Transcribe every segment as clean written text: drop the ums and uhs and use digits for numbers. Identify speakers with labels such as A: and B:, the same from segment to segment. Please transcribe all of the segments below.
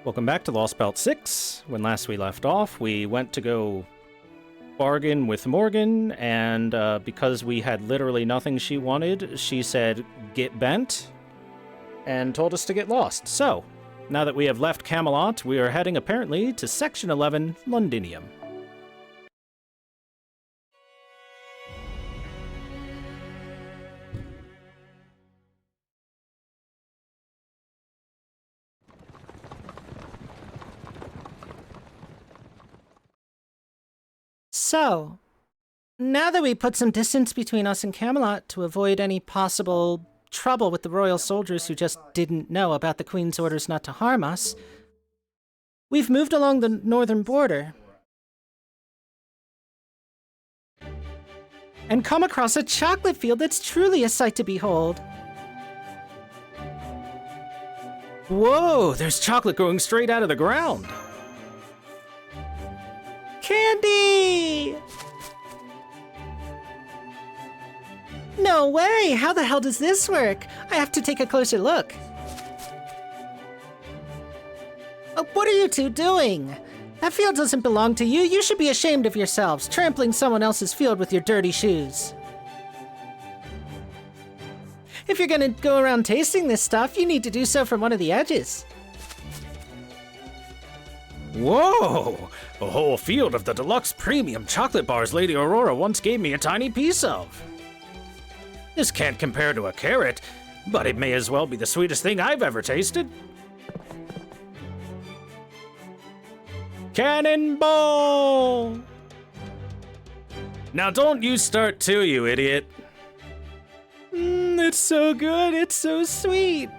A: Welcome back to Lostbelt 6. When last we left off, we went to go bargain with Morgan, and because we had literally nothing she wanted, she said, "Get bent," and told us to get lost. So, now that we have left Camelot, we are heading apparently to Section 11, Londinium.
B: So, now that we put some distance between us and Camelot to avoid any possible trouble with the royal soldiers who just didn't know about the Queen's orders not to harm us, we've moved along the northern border and come across a chocolate field that's truly a sight to behold.
A: Whoa, there's chocolate growing straight out of the ground!
B: Candy! No way! How the hell does this work? I have to take a closer look. What are you two doing? That field doesn't belong to you. You should be ashamed of yourselves, trampling someone else's field with your dirty shoes. If you're gonna go around tasting this stuff, you need to do so from one of the edges.
A: Whoa! A whole field of the deluxe premium chocolate bars Lady Aurora once gave me a tiny piece of. This can't compare to a carrot, but it may as well be the sweetest thing I've ever tasted. Cannonball! Now don't you start too, you idiot.
B: It's so good, it's so sweet.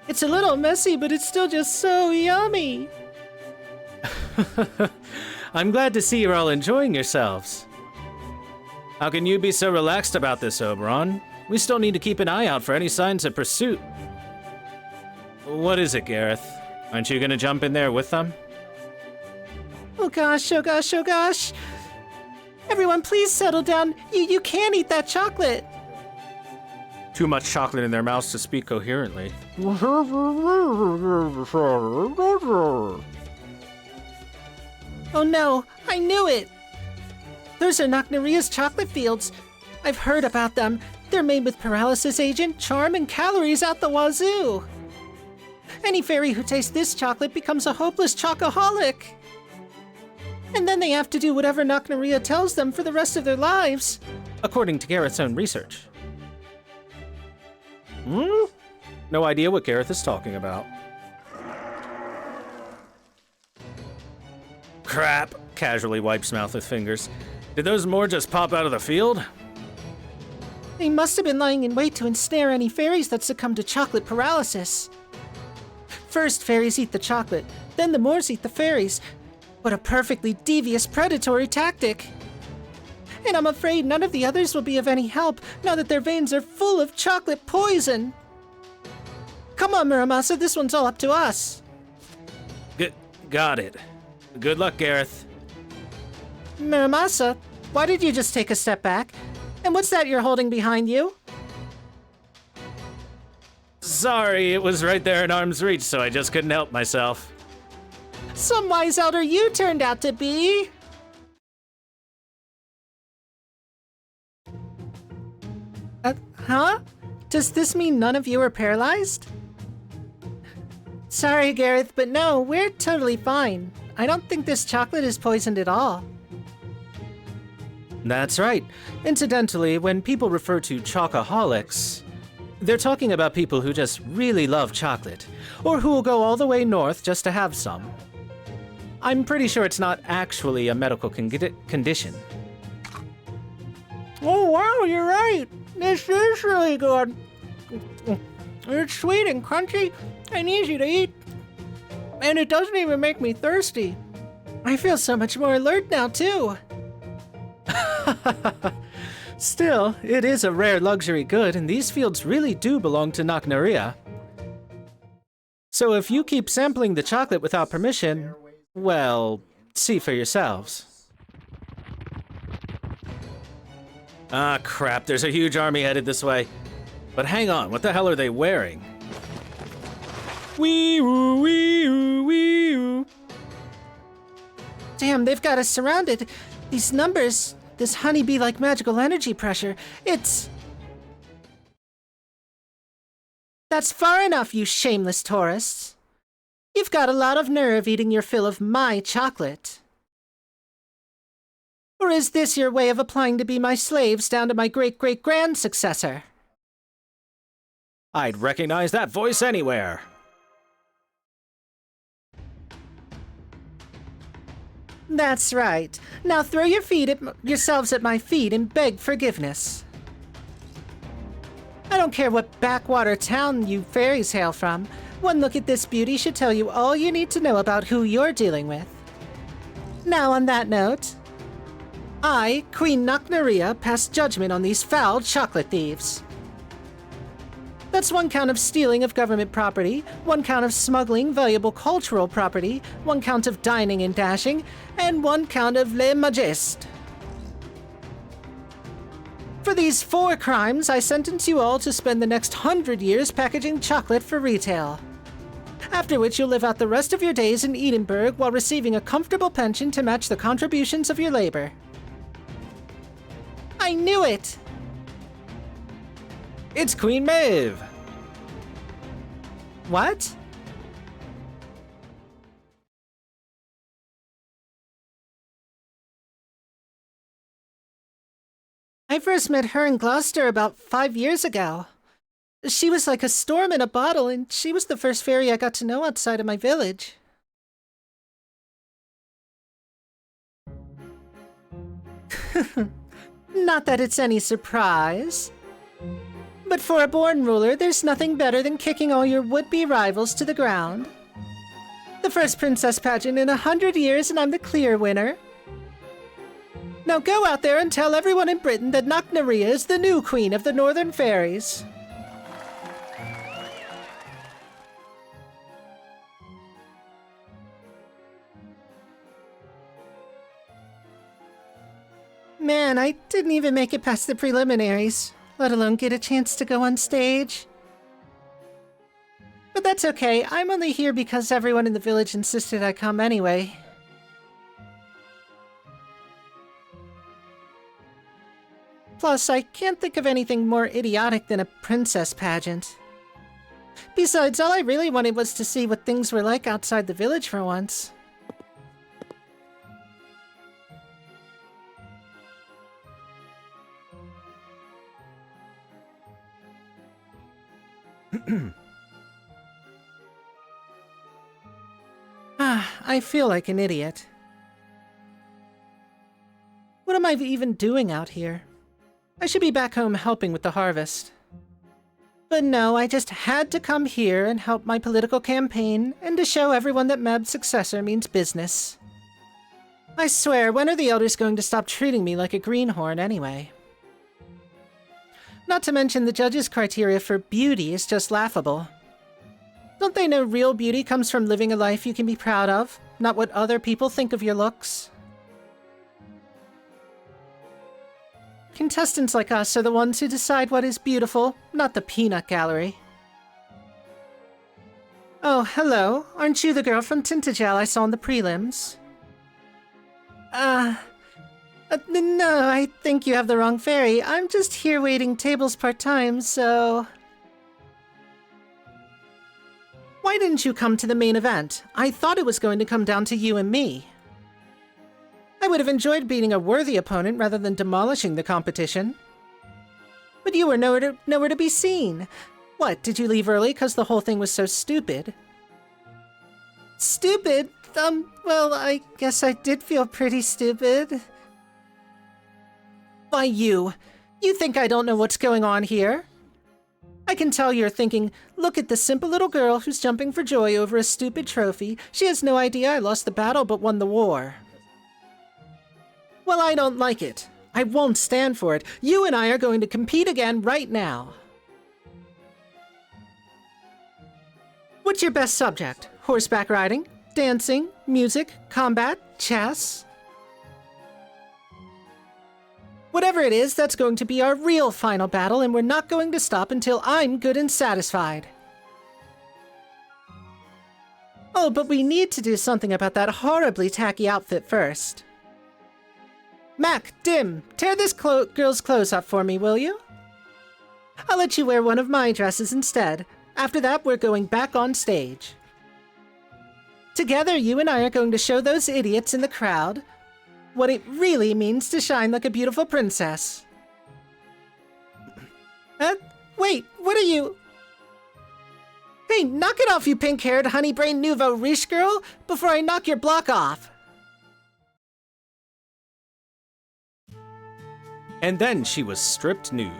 B: It's a little messy, but it's still just so yummy.
A: I'm glad to see you're all enjoying yourselves. How can you be so relaxed about this, Oberon? We still need to keep an eye out for any signs of pursuit. What is it, Gareth? Aren't you gonna jump in there with them?
B: Oh gosh, oh gosh, oh gosh. Everyone, please settle down. You can't eat that chocolate.
A: Too much chocolate in their mouths to speak coherently.
B: Oh no, I knew it! Those are Knockneria's chocolate fields. I've heard about them. They're made with paralysis agent, charm, and calories out the wazoo. Any fairy who tastes this chocolate becomes a hopeless chocoholic. And then they have to do whatever Knockneria tells them for the rest of their lives.
A: According to Gareth's own research. No idea what Gareth is talking about. Crap! Casually wipes mouth with fingers. Did those more just pop out of the field?
B: They must have been lying in wait to ensnare any fairies that succumb to chocolate paralysis. First, fairies eat the chocolate, then the Moors eat the fairies. What a perfectly devious predatory tactic! And I'm afraid none of the others will be of any help now that their veins are full of chocolate poison. Come on, Muramasa, this one's all up to us.
A: Got it. Good luck, Gareth.
B: Muramasa, why did you just take a step back? And what's that you're holding behind you?
A: Sorry, it was right there in arm's reach, so I just couldn't help myself.
B: Some wise elder you turned out to be! Huh? Does this mean none of you are paralyzed? Sorry, Gareth, but no, we're totally fine. I don't think this chocolate is poisoned at all.
A: That's right. Incidentally, when people refer to chocoholics, they're talking about people who just really love chocolate, or who will go all the way north just to have some. I'm pretty sure it's not actually a medical condition.
B: Oh wow, you're right! This is really good. It's sweet and crunchy and easy to eat. And it doesn't even make me thirsty. I feel so much more alert now, too.
A: Still, it is a rare luxury good, and these fields really do belong to Knockneria. So if you keep sampling the chocolate without permission, well, see for yourselves. Ah, crap, there's a huge army headed this way. But hang on, what the hell are they wearing? Wee-oo, wee-oo,
B: Damn, they've got us surrounded. These numbers, this honeybee-like magical energy pressure, it's... That's far enough, you shameless tourists. You've got a lot of nerve eating your fill of my chocolate. Or is this your way of applying to be my slaves down to my great-great-grand successor?
A: I'd recognize that voice anywhere.
B: That's right. Now throw your yourselves at my feet and beg forgiveness. I don't care what backwater town you fairies hail from. One look at this beauty should tell you all you need to know about who you're dealing with. Now on that note, I, Queen Nocnaria, pass judgment on these foul chocolate thieves. That's 1 count of stealing of government property, 1 count of smuggling valuable cultural property, 1 count of dining and dashing, and 1 count of lèse majesté. For these 4 crimes, I sentence you all to spend the next 100 years packaging chocolate for retail. After which you'll live out the rest of your days in Edinburgh while receiving a comfortable pension to match the contributions of your labor. I knew it!
A: It's Queen Maeve!
B: What? I first met her in Gloucester about 5 years ago. She was like a storm in a bottle, and she was the first fairy I got to know outside of my village. Not that it's any surprise. But for a born ruler, there's nothing better than kicking all your would-be rivals to the ground. The first princess pageant in 100 years, and I'm the clear winner. Now go out there and tell everyone in Britain that Nocnaria is the new queen of the Northern Fairies. Man, I didn't even make it past the preliminaries, let alone get a chance to go on stage. But that's okay, I'm only here because everyone in the village insisted I come anyway. Plus, I can't think of anything more idiotic than a princess pageant. Besides, all I really wanted was to see what things were like outside the village for once. I feel like an idiot. What am I even doing out here? I should be back home helping with the harvest. But no, I just had to come here and help my political campaign, and to show everyone that Mab's successor means business. I swear, when are the elders going to stop treating me like a greenhorn anyway? Not to mention the judges' criteria for beauty is just laughable. Don't they know real beauty comes from living a life you can be proud of, not what other people think of your looks? Contestants like us are the ones who decide what is beautiful, not the peanut gallery. Oh, hello. Aren't you the girl from Tintagel I saw in the prelims? No, I think you have the wrong fairy. I'm just here waiting tables part-time, so... Why didn't you come to the main event? I thought it was going to come down to you and me. I would have enjoyed beating a worthy opponent rather than demolishing the competition. But you were nowhere to be seen. What, did you leave early because the whole thing was so stupid? Stupid? Well, I guess I did feel pretty stupid. Why, you think I don't know what's going on here? I can tell you're thinking, look at the simple little girl who's jumping for joy over a stupid trophy. She has no idea I lost the battle but won the war. Well, I don't like it. I won't stand for it. You and I are going to compete again right now. What's your best subject? Horseback riding? Dancing? Music? Combat? Chess? Whatever it is, that's going to be our real final battle, and we're not going to stop until I'm good and satisfied. Oh, but we need to do something about that horribly tacky outfit first. Mac, Dim, tear this girl's clothes up for me, will you? I'll let you wear one of my dresses instead. After that, we're going back on stage. Together, you and I are going to show those idiots in the crowd what it really means to shine like a beautiful princess. Wait, what are you... Hey, knock it off, you pink-haired, honey-brained nouveau riche girl, before I knock your block off.
A: And then she was stripped nude.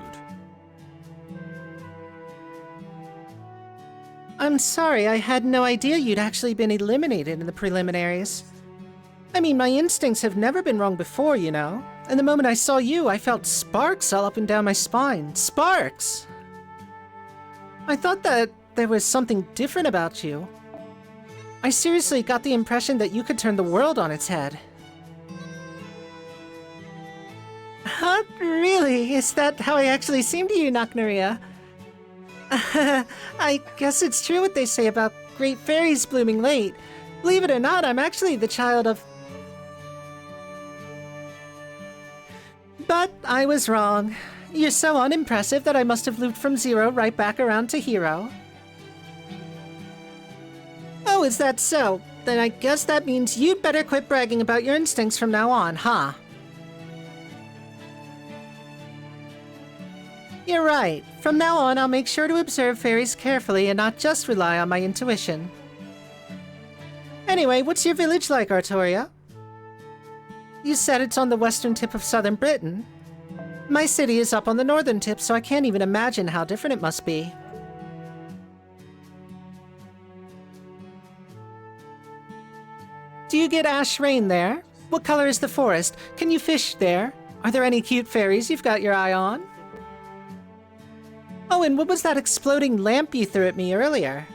B: I'm sorry, I had no idea you'd actually been eliminated in the preliminaries. I mean, my instincts have never been wrong before, you know. And the moment I saw you, I felt sparks all up and down my spine. Sparks! I thought that there was something different about you. I seriously got the impression that you could turn the world on its head. Huh? Really? Is that how I actually seem to you, Naknaria? I guess it's true what they say about great fairies blooming late. Believe it or not, I'm actually the child of... But I was wrong. You're so unimpressive that I must have looped from 0 right back around to hero. Oh, is that so? Then I guess that means you'd better quit bragging about your instincts from now on, huh? You're right. From now on, I'll make sure to observe fairies carefully and not just rely on my intuition. Anyway, what's your village like, Artoria? You said it's on the western tip of southern Britain. My city is up on the northern tip, so I can't even imagine how different it must be. Do you get ash rain there? What color is the forest? Can you fish there? Are there any cute fairies you've got your eye on? Oh, and what was that exploding lamp you threw at me earlier?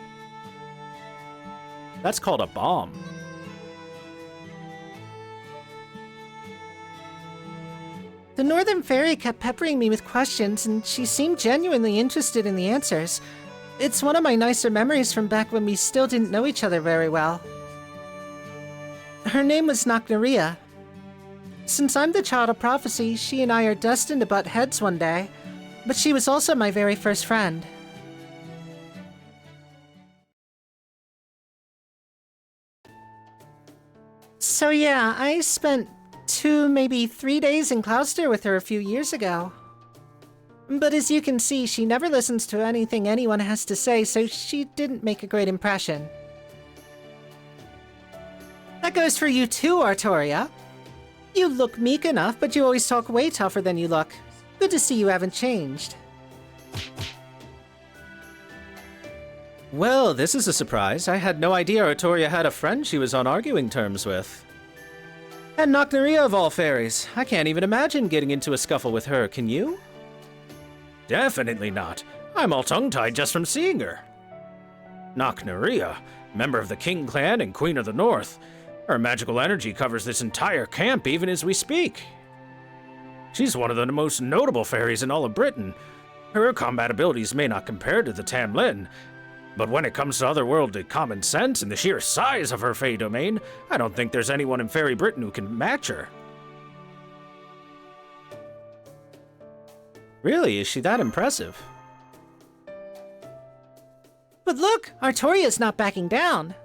A: That's called a bomb.
B: The Northern Fairy kept peppering me with questions, and she seemed genuinely interested in the answers. It's one of my nicer memories from back when we still didn't know each other very well. Her name was Naknaria. Since I'm the child of prophecy, she and I are destined to butt heads one day. But she was also my very first friend. So yeah, I spent 2, maybe 3 days in Gloucester with her a few years ago. But as you can see, she never listens to anything anyone has to say, so she didn't make a great impression. That goes for you too, Artoria. You look meek enough, but you always talk way tougher than you look. Good to see you haven't changed.
A: Well, this is a surprise. I had no idea Artoria had a friend she was on arguing terms with. And Naknaria of all fairies. I can't even imagine getting into a scuffle with her, can you? Definitely not. I'm all tongue-tied just from seeing her. Naknaria, member of the King Clan and Queen of the North. Her magical energy covers this entire camp even as we speak. She's one of the most notable fairies in all of Britain. Her combat abilities may not compare to the Tamlin, but when it comes to otherworldly common sense and the sheer size of her fey domain, I don't think there's anyone in Fairy Britain who can match her. Really, is she that impressive?
B: But look, Artoria's not backing down.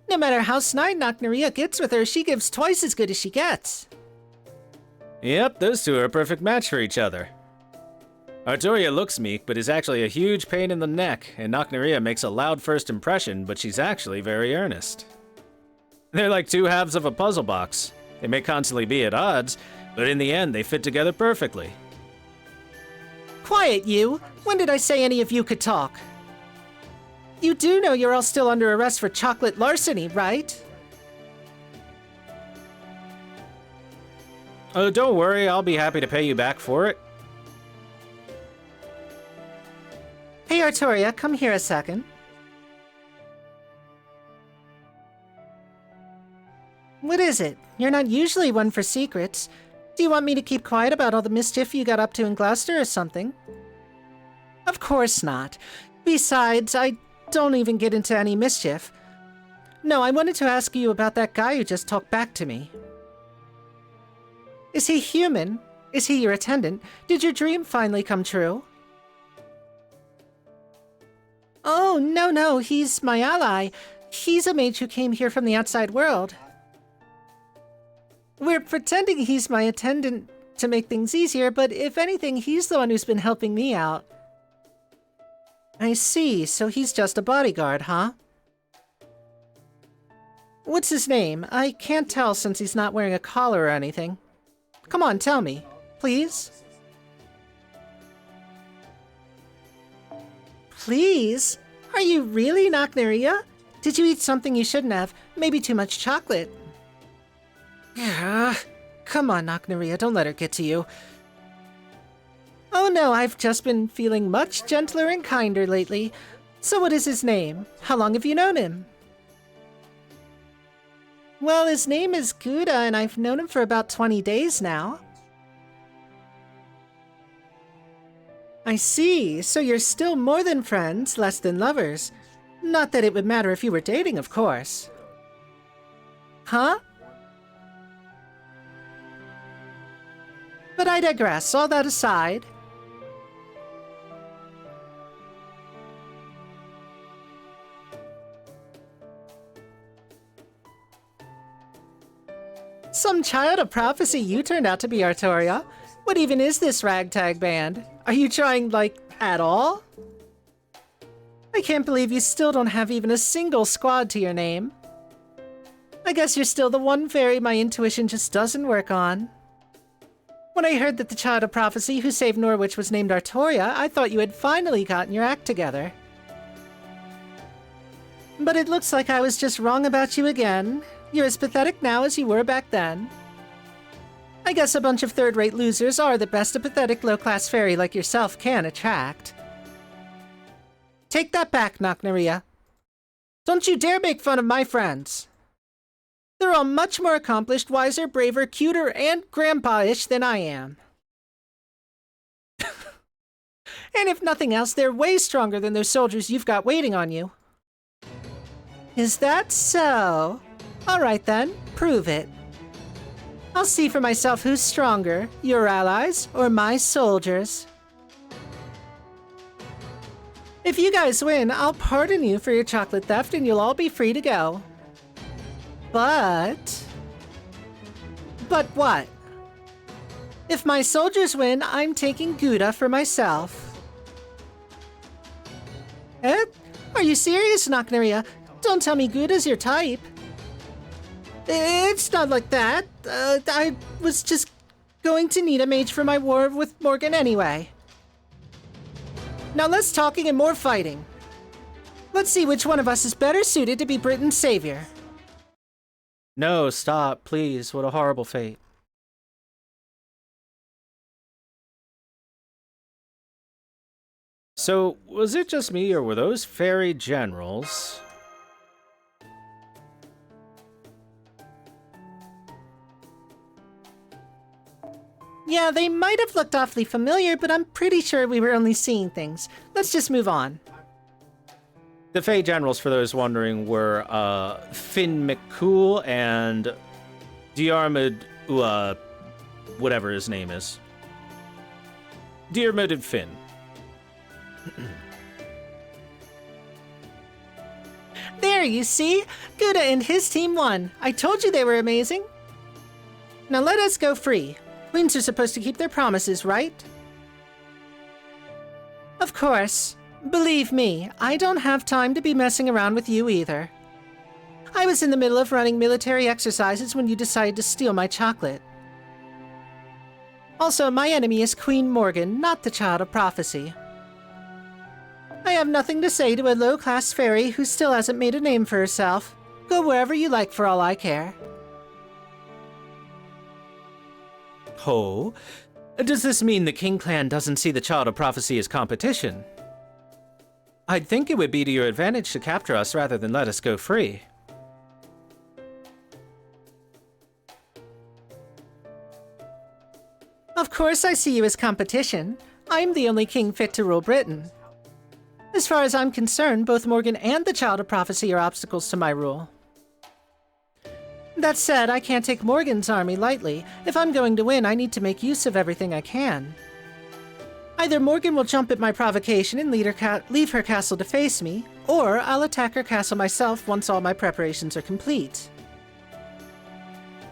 B: No matter how snide Naknaria gets with her, she gives twice as good as she gets.
A: Yep, those two are a perfect match for each other. Artoria looks meek, but is actually a huge pain in the neck, and Naknaria makes a loud first impression, but she's actually very earnest. They're like two halves of a puzzle box. They may constantly be at odds, but in the end they fit together perfectly.
B: Quiet, you! When did I say any of you could talk? You do know you're all still under arrest for chocolate larceny, right?
A: Oh, don't worry, I'll be happy to pay you back for it.
B: Hey, Artoria, come here a second. What is it? You're not usually one for secrets. Do you want me to keep quiet about all the mischief you got up to in Gloucester or something? Of course not. Besides, I don't even get into any mischief. No, I wanted to ask you about that guy who just talked back to me. Is he human? Is he your attendant? Did your dream finally come true? Oh, no, he's my ally. He's a mage who came here from the outside world. We're pretending he's my attendant to make things easier, but if anything, he's the one who's been helping me out. I see, so he's just a bodyguard, huh? What's his name? I can't tell since he's not wearing a collar or anything. Come on, tell me, please. Please? Are you really Nocneria? Did you eat something you shouldn't have? Maybe too much chocolate. Come on, Nocneria, don't let her get to you. Oh no, I've just been feeling much gentler and kinder lately. So what is his name? How long have you known him? Well, his name is Gouda, and I've known him for about 20 days now. I see, so you're still more than friends, less than lovers. Not that it would matter if you were dating, of course. Huh? But I digress, all that aside. Some child of prophecy you turned out to be, Artoria. What even is this ragtag band? Are you trying, like, at all? I can't believe you still don't have even a single squad to your name. I guess you're still the one fairy my intuition just doesn't work on. When I heard that the child of prophecy who saved Norwich was named Artoria, I thought you had finally gotten your act together. But it looks like I was just wrong about you again. You're as pathetic now as you were back then. I guess a bunch of third-rate losers are the best a pathetic low-class fairy like yourself can attract. Take that back, Nocneria. Don't you dare make fun of my friends. They're all much more accomplished, wiser, braver, cuter, and grandpa-ish than I am. And if nothing else, they're way stronger than those soldiers you've got waiting on you. Is that so? All right then, prove it. I'll see for myself who's stronger, your allies or my soldiers. If you guys win, I'll pardon you for your chocolate theft and you'll all be free to go. But what? If my soldiers win, I'm taking Gouda for myself. Eh? Are you serious, Nocneria? Don't tell me Gouda's your type. It's not like that. I was just going to need a mage for my war with Morgan anyway. Now less talking and more fighting. Let's see which one of us is better suited to be Britain's savior.
A: No, stop, please. What a horrible fate. So, was it just me, or were those fairy generals?
B: Yeah, they might have looked awfully familiar, but I'm pretty sure we were only seeing things. Let's just move on.
A: The Fae Generals, for those wondering, were Finn McCool and Diarmid, whatever his name is. Diarmid and Finn.
B: There, you see? Gouda and his team won. I told you they were amazing. Now let us go free. Queens are supposed to keep their promises, right? Of course. Believe me, I don't have time to be messing around with you either. I was in the middle of running military exercises when you decided to steal my chocolate. Also, my enemy is Queen Morgan, not the Child of Prophecy. I have nothing to say to a low-class fairy who still hasn't made a name for herself. Go wherever you like for all I care.
A: Oh? Does this mean the King Clan doesn't see the Child of Prophecy as competition? I'd think it would be to your advantage to capture us rather than let us go free.
B: Of course I see you as competition. I'm the only king fit to rule Britain. As far as I'm concerned, both Morgan and the Child of Prophecy are obstacles to my rule. That said, I can't take Morgan's army lightly. If I'm going to win, I need to make use of everything I can. Either Morgan will jump at my provocation and leave her castle to face me, or I'll attack her castle myself once all my preparations are complete.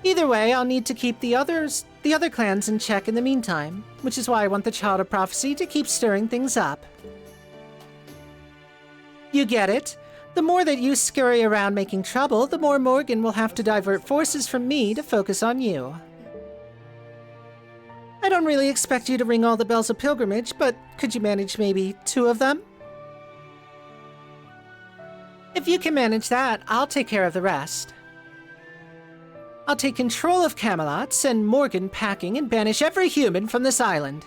B: Either way, I'll need to keep the other clans in check in the meantime, which is why I want the Child of Prophecy to keep stirring things up. You get it? The more that you scurry around making trouble, the more Morgan will have to divert forces from me to focus on you. I don't really expect you to ring all the bells of pilgrimage, but could you manage maybe 2 of them? If you can manage that, I'll take care of the rest. I'll take control of Camelot, send Morgan packing, and banish every human from this island.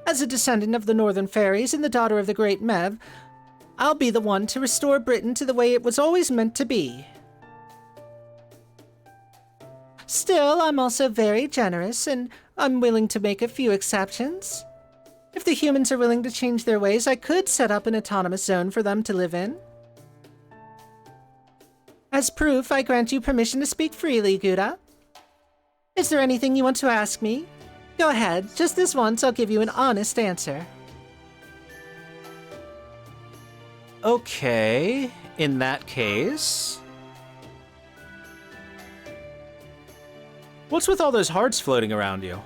B: As a descendant of the Northern Fairies and the daughter of the Great Mev, I'll be the one to restore Britain to the way it was always meant to be. Still, I'm also very generous, and I'm willing to make a few exceptions. If the humans are willing to change their ways, I could set up an autonomous zone for them to live in. As proof, I grant you permission to speak freely, Gouda. Is there anything you want to ask me? Go ahead, just this once I'll give you an honest answer.
A: Okay, in that case... What's with all those hearts floating around you?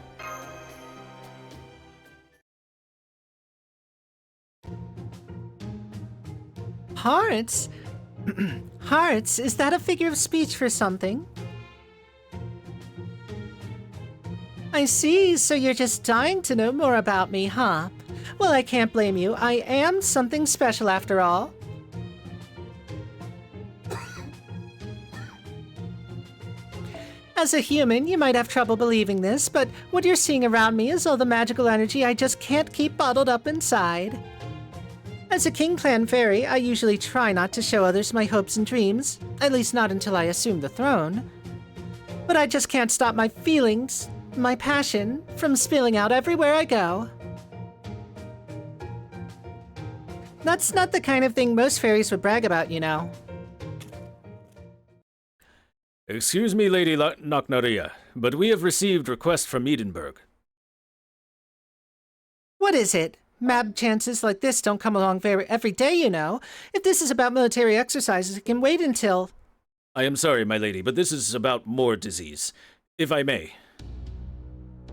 B: Hearts? Hearts? Is that a figure of speech for something? I see, so you're just dying to know more about me, huh? Well, I can't blame you. I am something special after all. As a human, you might have trouble believing this, but what you're seeing around me is all the magical energy I just can't keep bottled up inside. As a King Clan fairy, I usually try not to show others my hopes and dreams, at least not until I assume the throne. But I just can't stop my feelings, my passion, from spilling out everywhere I go. That's not the kind of thing most fairies would brag about, you know.
A: Excuse me, Lady Knocknaria, but we have received requests from Edinburgh.
B: What is it? Mab chances like this don't come along every day, you know. If this is about military exercises, it can wait until...
A: I am sorry, my lady, but this is about more disease, if I may.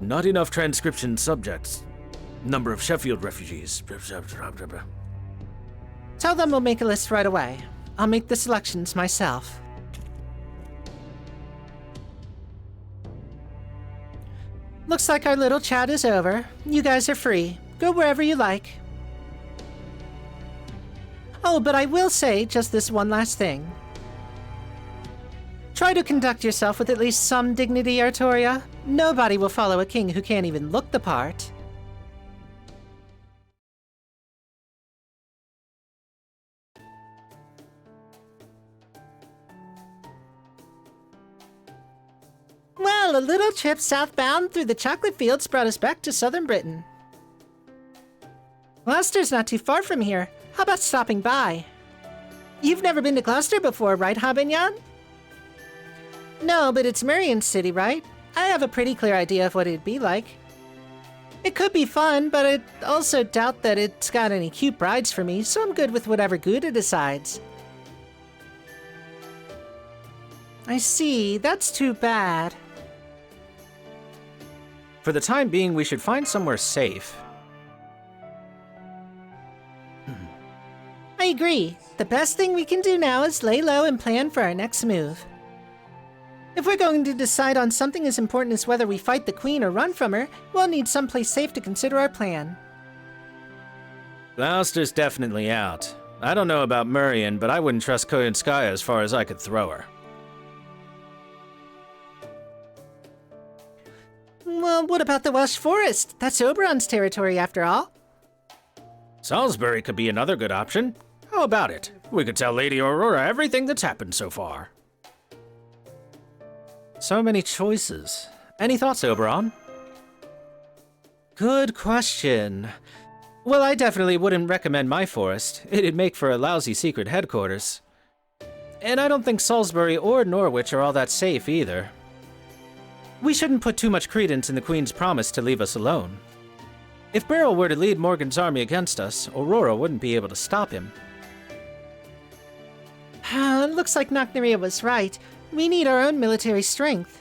A: Not enough transcription subjects. Number of Sheffield refugees.
B: Tell them we'll make a list right away. I'll make the selections myself. Looks like our little chat is over. You guys are free. Go wherever you like. Oh, but I will say just this one last thing. Try to conduct yourself with at least some dignity, Artoria. Nobody will follow a king who can't even look the part. Well, a little trip southbound through the chocolate fields brought us back to southern Britain. Gloucester's not too far from here. How about stopping by? You've never been to Gloucester before, right, Habinyan? No, but it's Marion's city, right? I have a pretty clear idea of what it'd be like. It could be fun, but I also doubt that it's got any cute brides for me, so I'm good with whatever Gouda decides. I see. That's too bad.
A: For the time being, we should find somewhere safe.
B: I agree. The best thing we can do now is lay low and plan for our next move. If we're going to decide on something as important as whether we fight the Queen or run from her, we'll need someplace safe to consider our plan.
A: Gloucester's definitely out. I don't know about Murian, but I wouldn't trust Koyanskaya as far as I could throw her.
B: Well, what about the Welsh Forest? That's Oberon's territory, after all.
A: Salisbury could be another good option. How about it? We could tell Lady Aurora everything that's happened so far. So many choices. Any thoughts, Oberon? Good question. Well, I definitely wouldn't recommend my forest. It'd make for a lousy secret headquarters. And I don't think Salisbury or Norwich are all that safe either. We shouldn't put too much credence in the Queen's promise to leave us alone. If Beryl were to lead Morgan's army against us, Aurora wouldn't be able to stop him.
B: Looks like Knocknaria was right. We need our own military strength.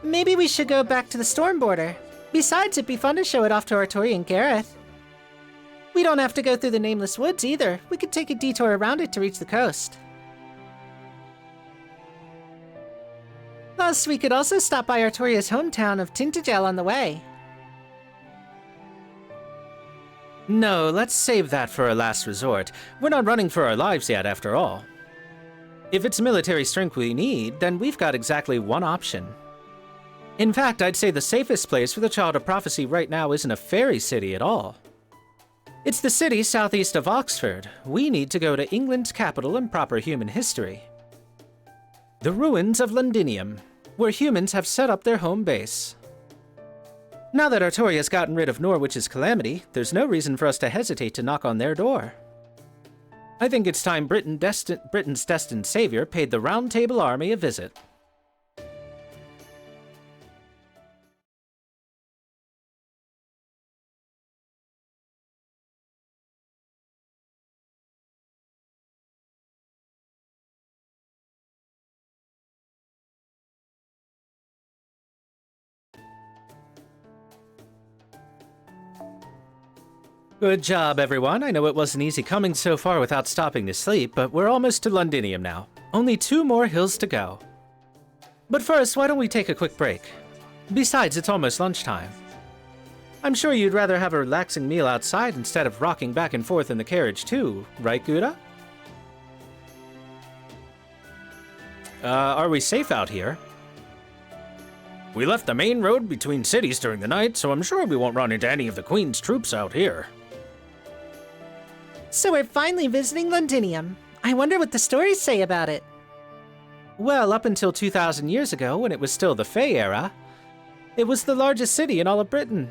B: Maybe we should go back to the storm border. Besides, it'd be fun to show it off to Artori and Gareth. We don't have to go through the Nameless Woods either. We could take a detour around it to reach the coast. Plus, we could also stop by Artoria's hometown of Tintagel on the way.
A: No, let's save that for a last resort. We're not running for our lives yet, after all. If it's military strength we need, then we've got exactly one option. In fact, I'd say the safest place for the Child of Prophecy right now isn't a fairy city at all. It's the city southeast of Oxford. We need to go to England's capital in proper human history. The ruins of Londinium, where humans have set up their home base. Now that Artoria's gotten rid of Norwich's calamity, there's no reason for us to hesitate to knock on their door. I think it's time Britain's destined savior paid the Round Table Army a visit. Good job, everyone. I know it wasn't easy coming so far without stopping to sleep, but we're almost to Londinium now. Only 2 more hills to go. But first, why don't we take a quick break? Besides, it's almost lunchtime. I'm sure you'd rather have a relaxing meal outside instead of rocking back and forth in the carriage too, right, Gouda? Are we safe out here? We left the main road between cities during the night, so I'm sure we won't run into any of the Queen's troops out here.
B: So we're finally visiting Londinium. I wonder what the stories say about it.
A: Well, up until 2,000 years ago, when it was still the Fey era, it was the largest city in all of Britain.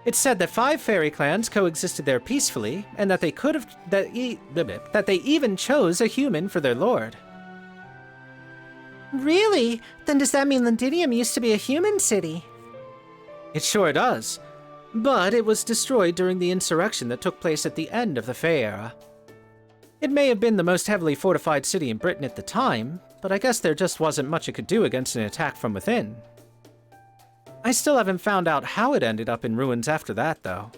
A: It's said that 5 fairy clans coexisted there peacefully, and that that they even chose a human for their lord.
B: Really? Then does that mean Londinium used to be a human city?
A: It sure does. But it was destroyed during the insurrection that took place at the end of the Fey era. It may have been the most heavily fortified city in Britain at the time, but I guess there just wasn't much it could do against an attack from within. I still haven't found out how it ended up in ruins after that, though.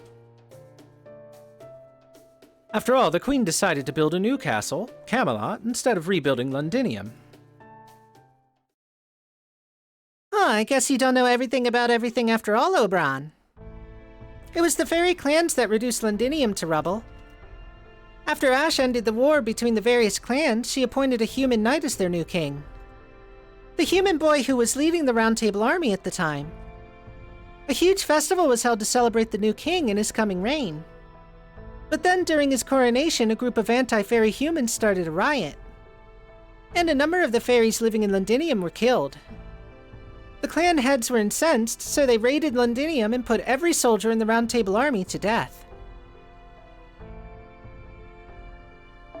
A: After all, the Queen decided to build a new castle, Camelot, instead of rebuilding Londinium.
B: I guess you don't know everything about everything after all, Oberon. It was the fairy clans that reduced Londinium to rubble. After Ash ended the war between the various clans, she appointed a human knight as their new king. The human boy who was leading the Round Table Army at the time. A huge festival was held to celebrate the new king and his coming reign. But then during his coronation, a group of anti-fairy humans started a riot. And a number of the fairies living in Londinium were killed. The clan heads were incensed, so they raided Londinium and put every soldier in the Round Table Army to death.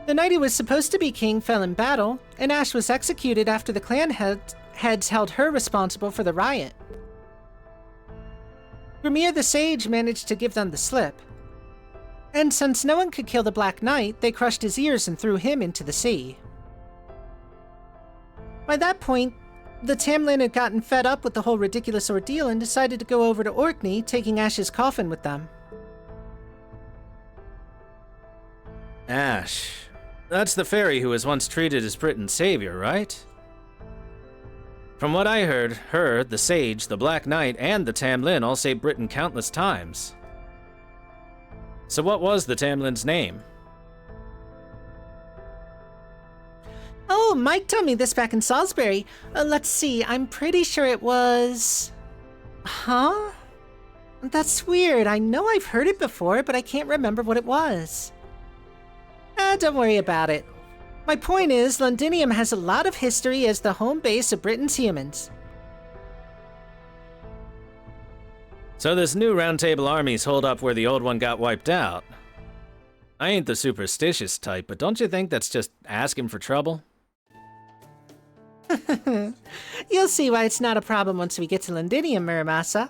B: The knight who was supposed to be king fell in battle, and Ash was executed after the clan heads held her responsible for the riot. Grimir the Sage managed to give them the slip. And since no one could kill the Black Knight, they crushed his ears and threw him into the sea. By that point, the Tamlin had gotten fed up with the whole ridiculous ordeal and decided to go over to Orkney, taking Ash's coffin with them.
A: Ash. That's the fairy who was once treated as Britain's savior, right? From what I heard, her, the Sage, the Black Knight, and the Tamlin all saved Britain countless times. So what was the Tamlin's name?
B: Oh, Mike told me this back in Salisbury. Let's see, I'm pretty sure it was... Huh? That's weird. I know I've heard it before, but I can't remember what it was. Don't worry about it. My point is, Londinium has a lot of history as the home base of Britain's humans.
A: So this new Round Table Army's holed up where the old one got wiped out. I ain't the superstitious type, but don't you think that's just asking for trouble?
B: You'll see why it's not a problem once we get to Londinium, Muramasa.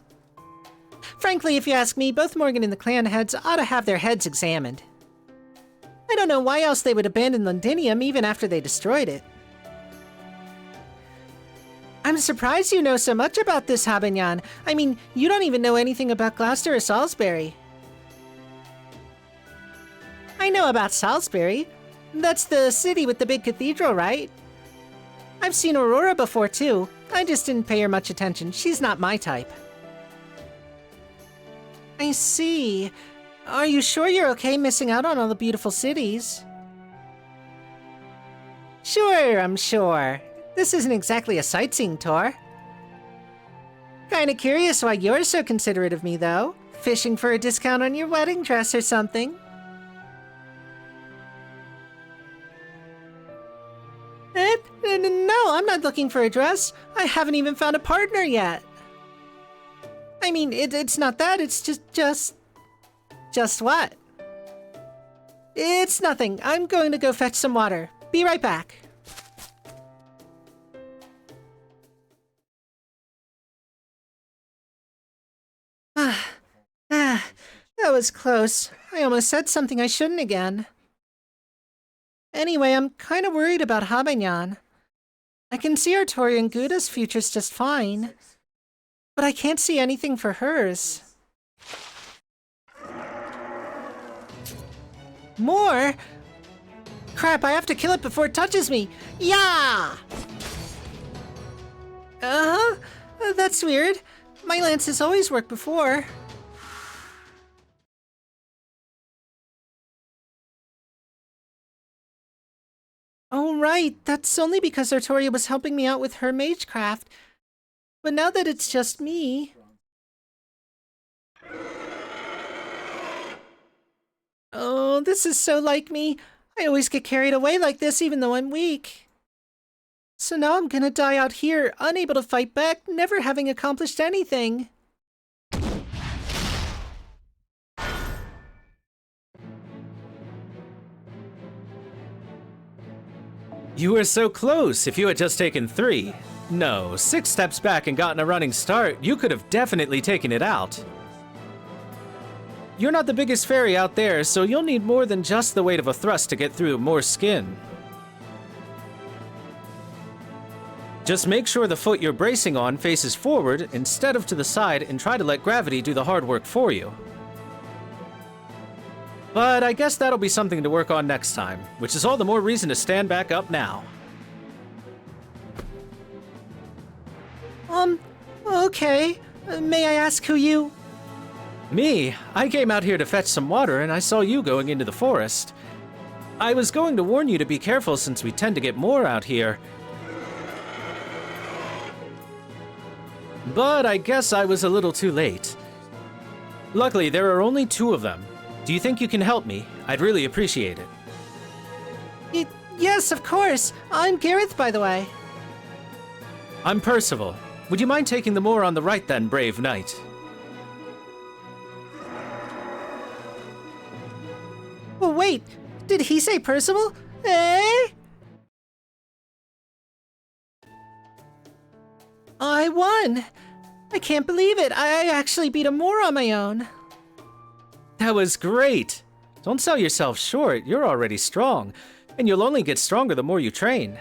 B: Frankly, if you ask me, both Morgan and the clan heads ought to have their heads examined. I don't know why else they would abandon Londinium even after they destroyed it. I'm surprised you know so much about this, Habanyan. I mean, you don't even know anything about Gloucester or Salisbury. I know about Salisbury. That's the city with the big cathedral, right? I've seen Aurora before, too. I just didn't pay her much attention. She's not my type. I see. Are you sure you're okay missing out on all the beautiful cities? Sure, I'm sure. This isn't exactly a sightseeing tour. Kinda curious why you're so considerate of me, though. Fishing for a discount on your wedding dress or something. No, I'm not looking for a dress. I haven't even found a partner yet. I mean, it's not that, it's just... Just what? It's nothing. I'm going to go fetch some water. Be right back. That was close. I almost said something I shouldn't again. Anyway, I'm kind of worried about Habanyan. I can see Artoria and Guda's future's just fine, but I can't see anything for hers. More? Crap, I have to kill it before it touches me. Yeah! Uh-huh. That's weird. My lance has always worked before. Oh, right. That's only because Artoria was helping me out with her magecraft. But now that it's just me... Oh, this is so like me. I always get carried away like this even though I'm weak. So now I'm gonna die out here, unable to fight back, never having accomplished anything.
A: You were so close. If you had just taken 3, no, 6 steps back and gotten a running start, you could have definitely taken it out. You're not the biggest fairy out there, so you'll need more than just the weight of a thrust to get through more skin. Just make sure the foot you're bracing on faces forward instead of to the side and try to let gravity do the hard work for you. But I guess that'll be something to work on next time, which is all the more reason to stand back up now.
B: Okay. May I ask who you...
A: Me? I came out here to fetch some water and I saw you going into the forest. I was going to warn you to be careful since we tend to get more out here. But I guess I was a little too late. Luckily, there are only 2 of them. Do you think you can help me? I'd really appreciate it.
B: Yes, of course. I'm Gareth, by the way.
A: I'm Percival. Would you mind taking the moor on the right then, brave knight?
B: Well, wait. Did he say Percival? Eh? I won. I can't believe it. I actually beat a moor on my own.
A: That was great! Don't sell yourself short, you're already strong, and you'll only get stronger the more you train.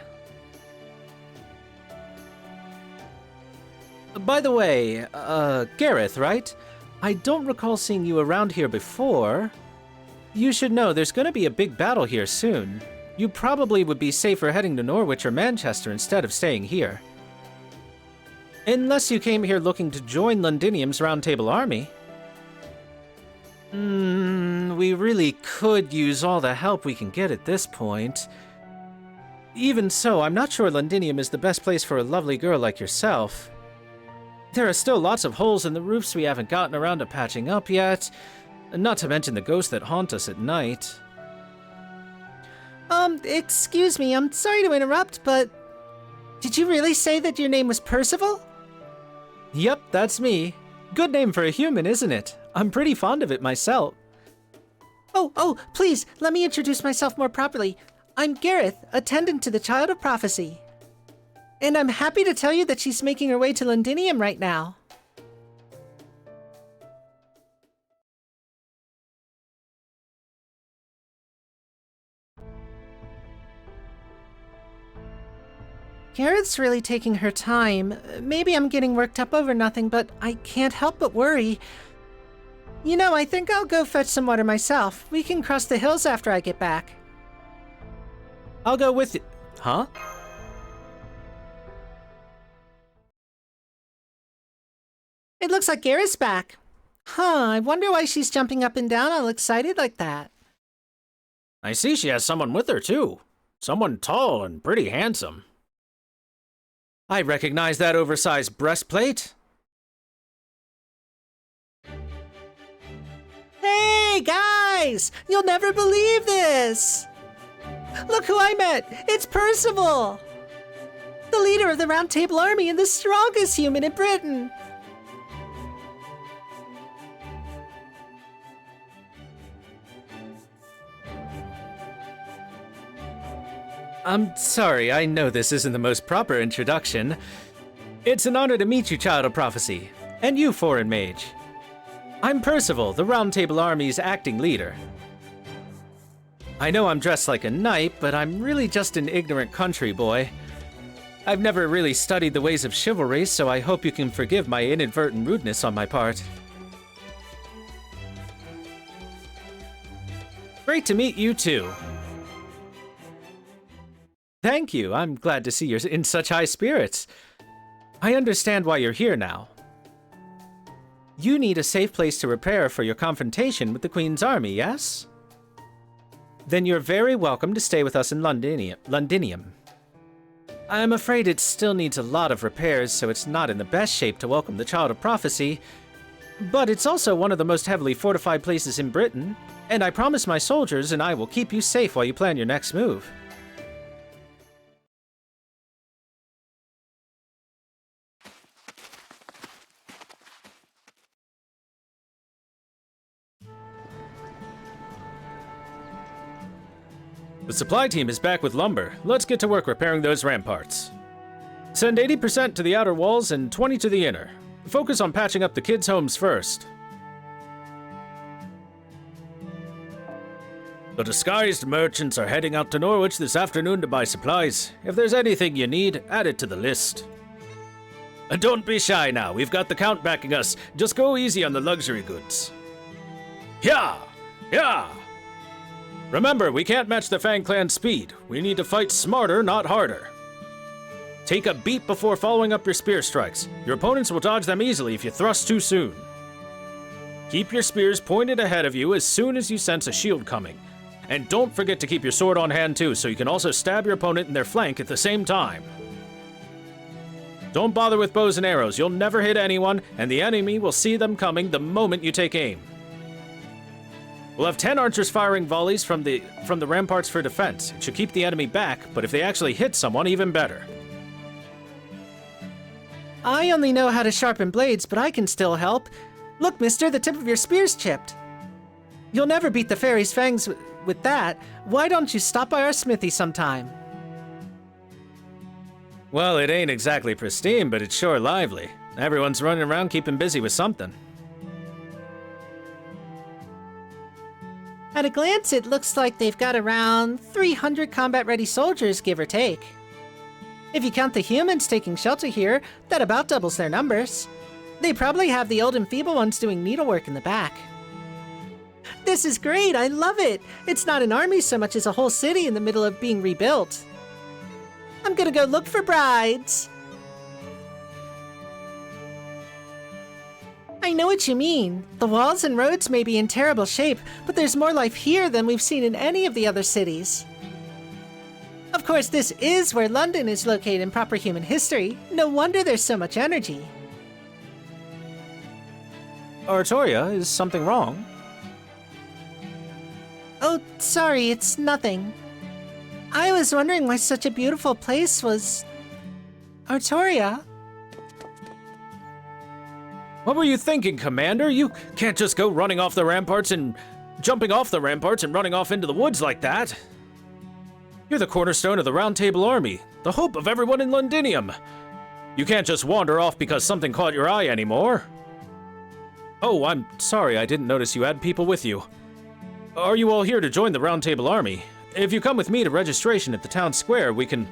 A: By the way, Gareth, right? I don't recall seeing you around here before. You should know there's gonna be a big battle here soon. You probably would be safer heading to Norwich or Manchester instead of staying here. Unless you came here looking to join Londinium's Round Table army. We really could use all the help we can get at this point. Even so, I'm not sure Londinium is the best place for a lovely girl like yourself. There are still lots of holes in the roofs we haven't gotten around to patching up yet, not to mention the ghosts that haunt us at night.
B: Excuse me, I'm sorry to interrupt, but... Did you really say that your name was Percival?
A: Yep, that's me. Good name for a human, isn't it? I'm pretty fond of it myself.
B: Oh, please, let me introduce myself more properly. I'm Gareth, attendant to the Child of Prophecy. And I'm happy to tell you that she's making her way to Londinium right now. Gareth's really taking her time. Maybe I'm getting worked up over nothing, but I can't help but worry. You know, I think I'll go fetch some water myself. We can cross the hills after I get back.
A: I'll go with you. Huh?
B: It looks like Gareth's back. Huh, I wonder why she's jumping up and down all excited like that.
A: I see she has someone with her, too. Someone tall and pretty handsome. I recognize that oversized breastplate.
B: Hey, guys! You'll never believe this! Look who I met! It's Percival! The leader of the Round Table Army and the strongest human in Britain!
A: I'm sorry, I know this isn't the most proper introduction. It's an honor to meet you, Child of Prophecy, and you, Foreign Mage. I'm Percival, the Round Table Army's acting leader. I know I'm dressed like a knight, but I'm really just an ignorant country boy. I've never really studied the ways of chivalry, so I hope you can forgive my inadvertent rudeness on my part. Great to meet you, too. Thank you. I'm glad to see you're in such high spirits. I understand why you're here now. You need a safe place to prepare for your confrontation with the Queen's army, yes? Then you're very welcome to stay with us in Londinium. I'm afraid it still needs a lot of repairs, so it's not in the best shape to welcome the Child of Prophecy. But it's also one of the most heavily fortified places in Britain, and I promise my soldiers and I will keep you safe while you plan your next move. The supply team is back with lumber. Let's get to work repairing those ramparts. Send 80% to the outer walls and 20% to the inner. Focus on patching up the kids' homes first. The disguised merchants are heading out to Norwich this afternoon to buy supplies. If there's anything you need, add it to the list. And don't be shy now, we've got the Count backing us. Just go easy on the luxury goods. Yeah! Yeah! Remember, we can't match the Fang Clan's speed. We need to fight smarter, not harder. Take a beat before following up your spear strikes. Your opponents will dodge them easily if you thrust too soon. Keep your spears pointed ahead of you as soon as you sense a shield coming. And don't forget to keep your sword on hand too, so you can also stab your opponent in their flank at the same time. Don't bother with bows and arrows. You'll never hit anyone, and the enemy will see them coming the moment you take aim. We'll have 10 archers firing volleys from the ramparts for defense. It should keep the enemy back, but if they actually hit someone, even better.
B: I only know how to sharpen blades, but I can still help. Look, mister, the tip of your spear's chipped. You'll never beat the fairy's fangs with that. Why don't you stop by our smithy sometime?
A: Well, it ain't exactly pristine, but it's sure lively. Everyone's running around keeping busy with something.
B: At a glance, it looks like they've got around 300 combat-ready soldiers, give or take. If you count the humans taking shelter here, that about doubles their numbers. They probably have the old and feeble ones doing needlework in the back. This is great, I love it! It's not an army so much as a whole city in the middle of being rebuilt. I'm gonna go look for brides! I know what you mean. The walls and roads may be in terrible shape, but there's more life here than we've seen in any of the other cities. Of course, this is where London is located in proper human history. No wonder there's so much energy.
A: Artoria, is something wrong?
B: Oh, sorry, it's nothing. I was wondering why such a beautiful place was... Artoria?
A: What were you thinking, Commander? You can't just go running off the ramparts and jumping off the ramparts and running off into the woods like that? You're the cornerstone of the Round Table Army, the hope of everyone in Londinium. You can't just wander off because something caught your eye anymore. Oh, I'm sorry, I didn't notice you had people with you. Are you all here to join the Round Table Army? If you come with me to registration at the town square, we can...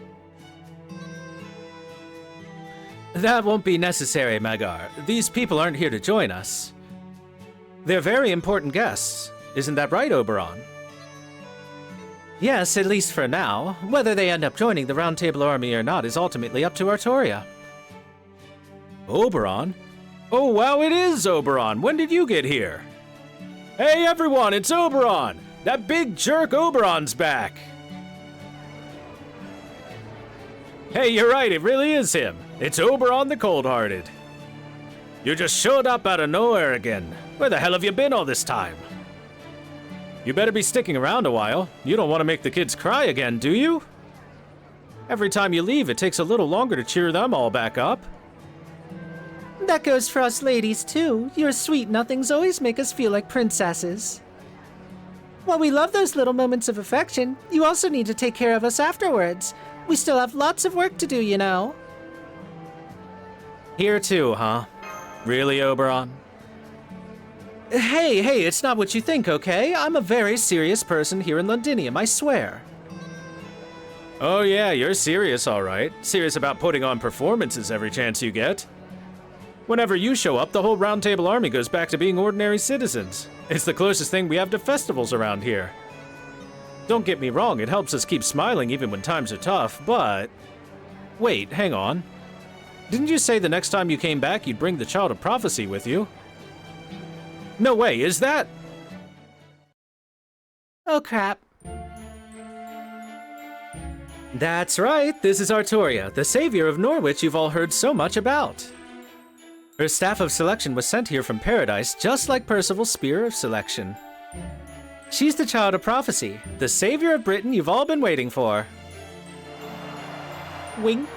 A: That won't be necessary, Magar. These people aren't here to join us. They're very important guests. Isn't that right, Oberon? Yes, at least for now. Whether they end up joining the Round Table Army or not is ultimately up to Artoria. Oberon? Oh, wow, it is Oberon. When did you get here? Hey, everyone, it's Oberon! That big jerk Oberon's back! Hey, you're right, it really is him. It's Oberon the Cold-Hearted. You just showed up out of nowhere again. Where the hell have you been all this time? You better be sticking around a while. You don't want to make the kids cry again, do you? Every time you leave, it takes a little longer to cheer them all back up.
B: That goes for us ladies, too. Your sweet nothings always make us feel like princesses. While we love those little moments of affection, you also need to take care of us afterwards. We still have lots of work to do, you know. Here too, huh? Really, Oberon? Hey, it's not what you think, okay? I'm a very serious person here in Londinium, I swear.
A: Oh yeah, you're serious, all right. Serious about putting on performances every chance you get. Whenever you show up, the whole Round Table Army goes back to being ordinary citizens. It's the closest thing we have to festivals around here. Don't get me wrong, it helps us keep smiling even when times are tough, but... Wait, hang on. Didn't you say the next time you came back you'd bring the Child of Prophecy with you? No way, is that?
B: Oh crap.
A: That's right, this is Artoria, the savior of Norwich you've all heard so much about. Her staff of selection was sent here from Paradise, just like Percival's Spear of Selection. She's the Child of Prophecy, the savior of Britain you've all been waiting for.
B: Wink.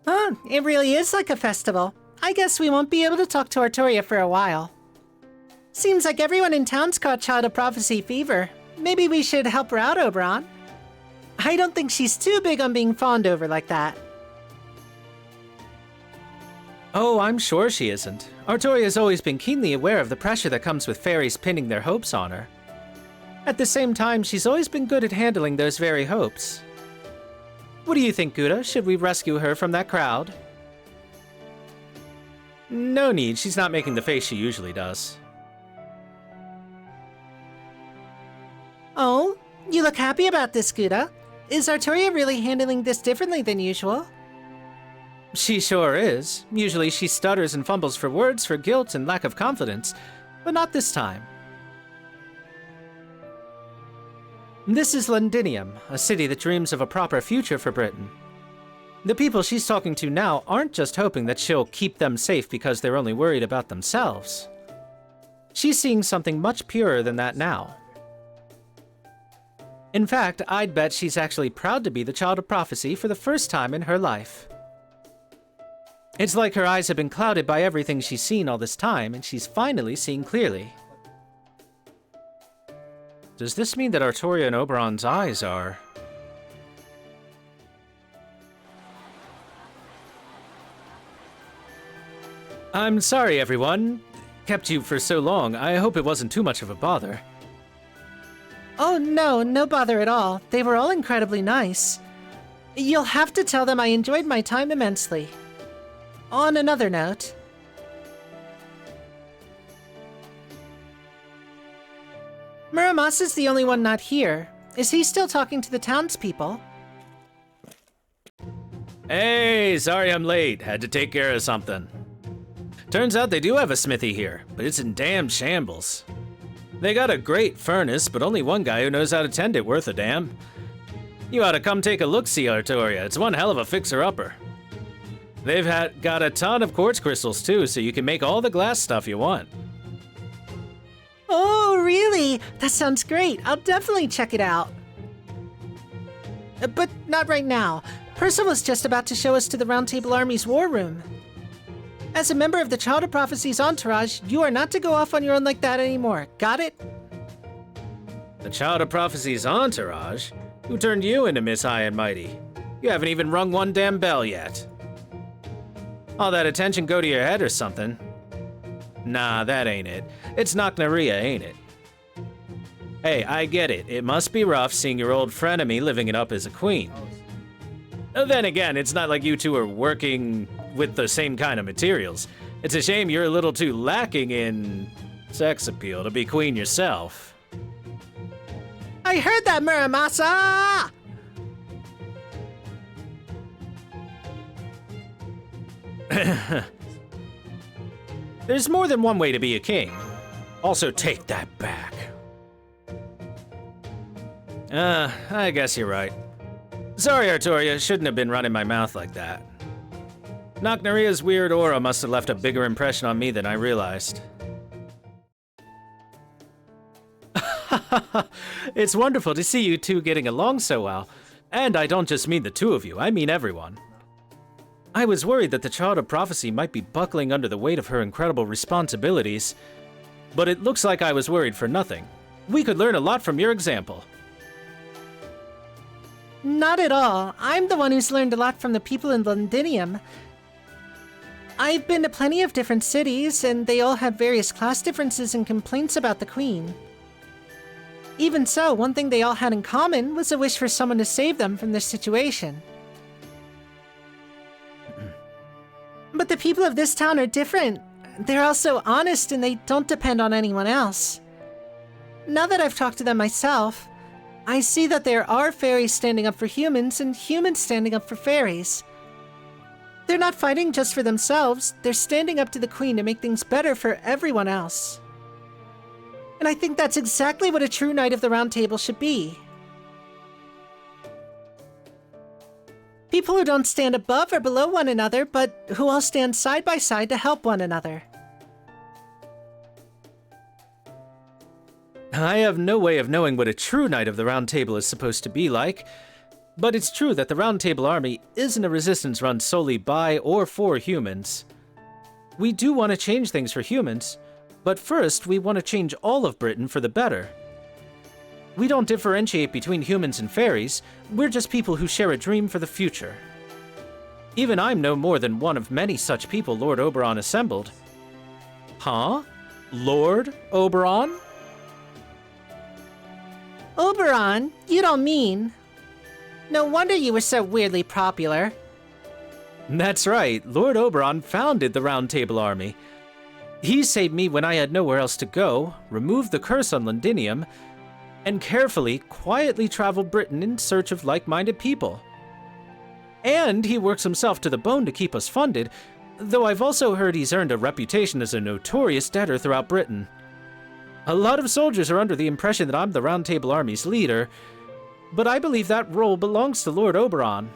B: Huh, it really is like a festival. I guess we won't be able to talk to Artoria for a while. Seems like everyone in town's caught Child of Prophecy fever. Maybe we should help her out, Oberon. I don't think she's too big on being fawned over like that.
A: Oh, I'm sure she isn't. Artoria's always been keenly aware of the pressure that comes with fairies pinning their hopes on her. At the same time, she's always been good at handling those very hopes. What do you think, Gouda? Should we rescue her from that crowd? No need, she's not making the face she usually does.
B: Oh, you look happy about this, Gouda. Is Artoria really handling this differently than usual?
A: She sure is. Usually she stutters and fumbles for words for guilt and lack of confidence, but not this time. This is Londinium, a city that dreams of a proper future for Britain. The people she's talking to now aren't just hoping that she'll keep them safe because they're only worried about themselves. She's seeing something much purer than that now. In fact, I'd bet she's actually proud to be the Child of Prophecy for the first time in her life. It's like her eyes have been clouded by everything she's seen all this time, and she's finally seeing clearly. Does this mean that Artoria and Oberon's eyes are... I'm sorry, everyone. Kept you for so long. I hope it wasn't too much of a bother.
B: Oh no, no bother at all. They were all incredibly nice. You'll have to tell them I enjoyed my time immensely. On another note... Muramas is the only one not here. Is he still talking to the townspeople?
A: Hey, sorry I'm late. Had to take care of something. Turns out they do have a smithy here, but it's in damn shambles. They got a great furnace, but only one guy who knows how to tend it worth a damn. You ought to come take a look-see, Artoria. It's one hell of a fixer-upper. They've got a ton of quartz crystals too, so you can make all the glass stuff you want.
B: Oh, really? That sounds great. I'll definitely check it out. But not right now. Percival's just about to show us to the Round Table Army's war room. As a member of the Child of Prophecy's entourage, you are not to go off on your own like that anymore. Got it?
A: The Child of Prophecy's entourage? Who turned you into Miss High and Mighty? You haven't even rung one damn bell yet. All that attention go to your head or something? Nah, that ain't it. It's Knocknaria, ain't it? Hey, I get it. It must be rough seeing your old frenemy living it up as a queen. Then again, it's not like you two are working with the same kind of materials. It's a shame you're a little too lacking in sex appeal to be queen yourself.
B: I heard that, Muramasa!
A: There's more than one way to be a king. Also, take that back. I guess you're right. Sorry, Artoria, shouldn't have been running my mouth like that. Knocknaria's weird aura must have left a bigger impression on me than I realized. It's wonderful to see you two getting along so well. And I don't just mean the two of you, I mean everyone. I was worried that the Child of Prophecy might be buckling under the weight of her incredible responsibilities, but it looks like I was worried for nothing. We could learn a lot from your example.
B: Not at all. I'm the one who's learned a lot from the people in Londinium. I've been to plenty of different cities, and they all have various class differences and complaints about the Queen. Even so, one thing they all had in common was a wish for someone to save them from this situation. But the people of this town are different. They're also honest and they don't depend on anyone else. Now that I've talked to them myself, I see that there are fairies standing up for humans and humans standing up for fairies. They're not fighting just for themselves, they're standing up to the Queen to make things better for everyone else. And I think that's exactly what a true Knight of the Round Table should be. People who don't stand above or below one another, but who all stand side by side to help one another.
A: I have no way of knowing what a true Knight of the Round Table is supposed to be like, but it's true that the Round Table Army isn't a resistance run solely by or for humans. We do want to change things for humans, but first we want to change all of Britain for the better. We don't differentiate between humans and fairies, we're just people who share a dream for the future. Even I'm no more than one of many such people Lord Oberon assembled. Huh? Lord Oberon?
B: Oberon? You don't mean... No wonder you were so weirdly popular.
A: That's right, Lord Oberon founded the Round Table Army. He saved me when I had nowhere else to go, removed the curse on Londinium, and carefully, quietly traveled Britain in search of like-minded people. And he works himself to the bone to keep us funded, though I've also heard he's earned a reputation as a notorious debtor throughout Britain. A lot of soldiers are under the impression that I'm the Round Table Army's leader, but I believe that role belongs to Lord Oberon.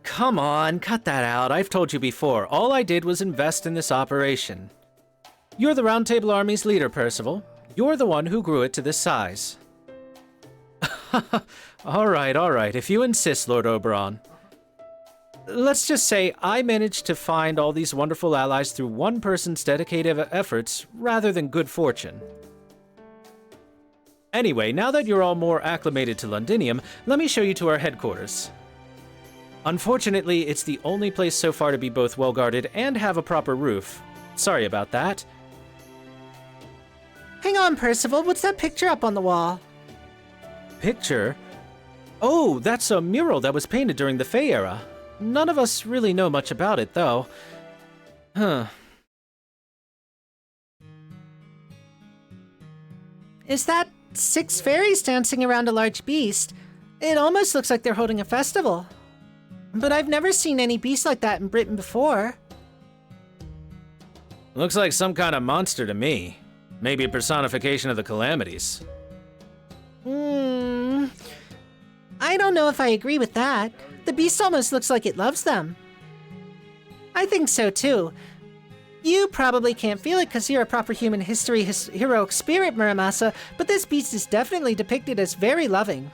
A: Come on, cut that out. I've told you before, all I did was invest in this operation. You're the Round Table Army's leader, Percival. You're the one who grew it to this size. All right, if you insist, Lord Oberon. Let's just say I managed to find all these wonderful allies through one person's dedicated efforts rather than good fortune. Anyway, now that you're all more acclimated to Londinium, let me show you to our headquarters. Unfortunately, it's the only place so far to be both well-guarded and have a proper roof. Sorry about that.
B: Hang on, Percival, what's that picture up on the wall?
A: Picture? Oh, that's a mural that was painted during the Fey era. None of us really know much about it, though. Huh.
B: Is that 6 fairies dancing around a large beast? It almost looks like they're holding a festival. But I've never seen any beast like that in Britain before.
A: Looks like some kind of monster to me. Maybe a personification of the calamities.
B: I don't know if I agree with that. The beast almost looks like it loves them. I think so too. You probably can't feel it because you're a proper human history heroic spirit, Muramasa, but this beast is definitely depicted as very loving.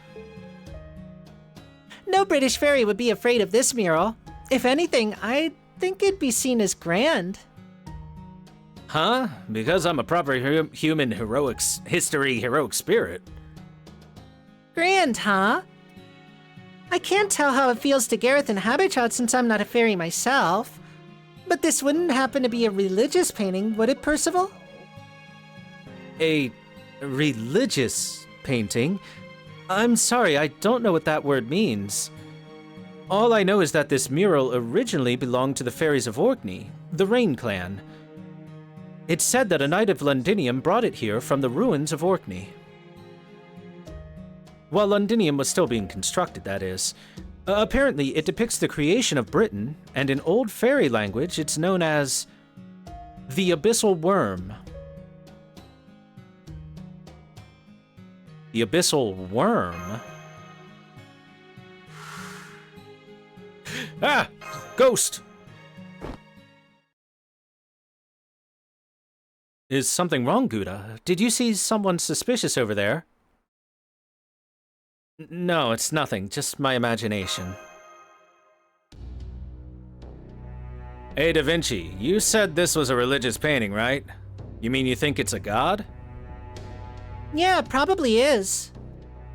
B: No British fairy would be afraid of this mural. If anything, I think it'd be seen as grand.
A: Huh? Because I'm a proper human heroic spirit.
B: Grand, huh? I can't tell how it feels to Gareth and Habitat since I'm not a fairy myself. But this wouldn't happen to be a religious painting, would it, Percival?
A: A religious painting? I'm sorry, I don't know what that word means. All I know is that this mural originally belonged to the fairies of Orkney, the Rain Clan. It's said that a knight of Londinium brought it here from the ruins of Orkney. While Londinium was still being constructed, that is. Apparently, it depicts the creation of Britain, and in old fairy language, it's known as the Abyssal Worm. The Abyssal Worm? Ah! Ghost! Is something wrong, Gouda? Did you see someone suspicious over there? No, it's nothing. Just my imagination. Hey, Da Vinci, you said this was a religious painting, right? You mean you think it's a god?
B: Yeah, it probably is.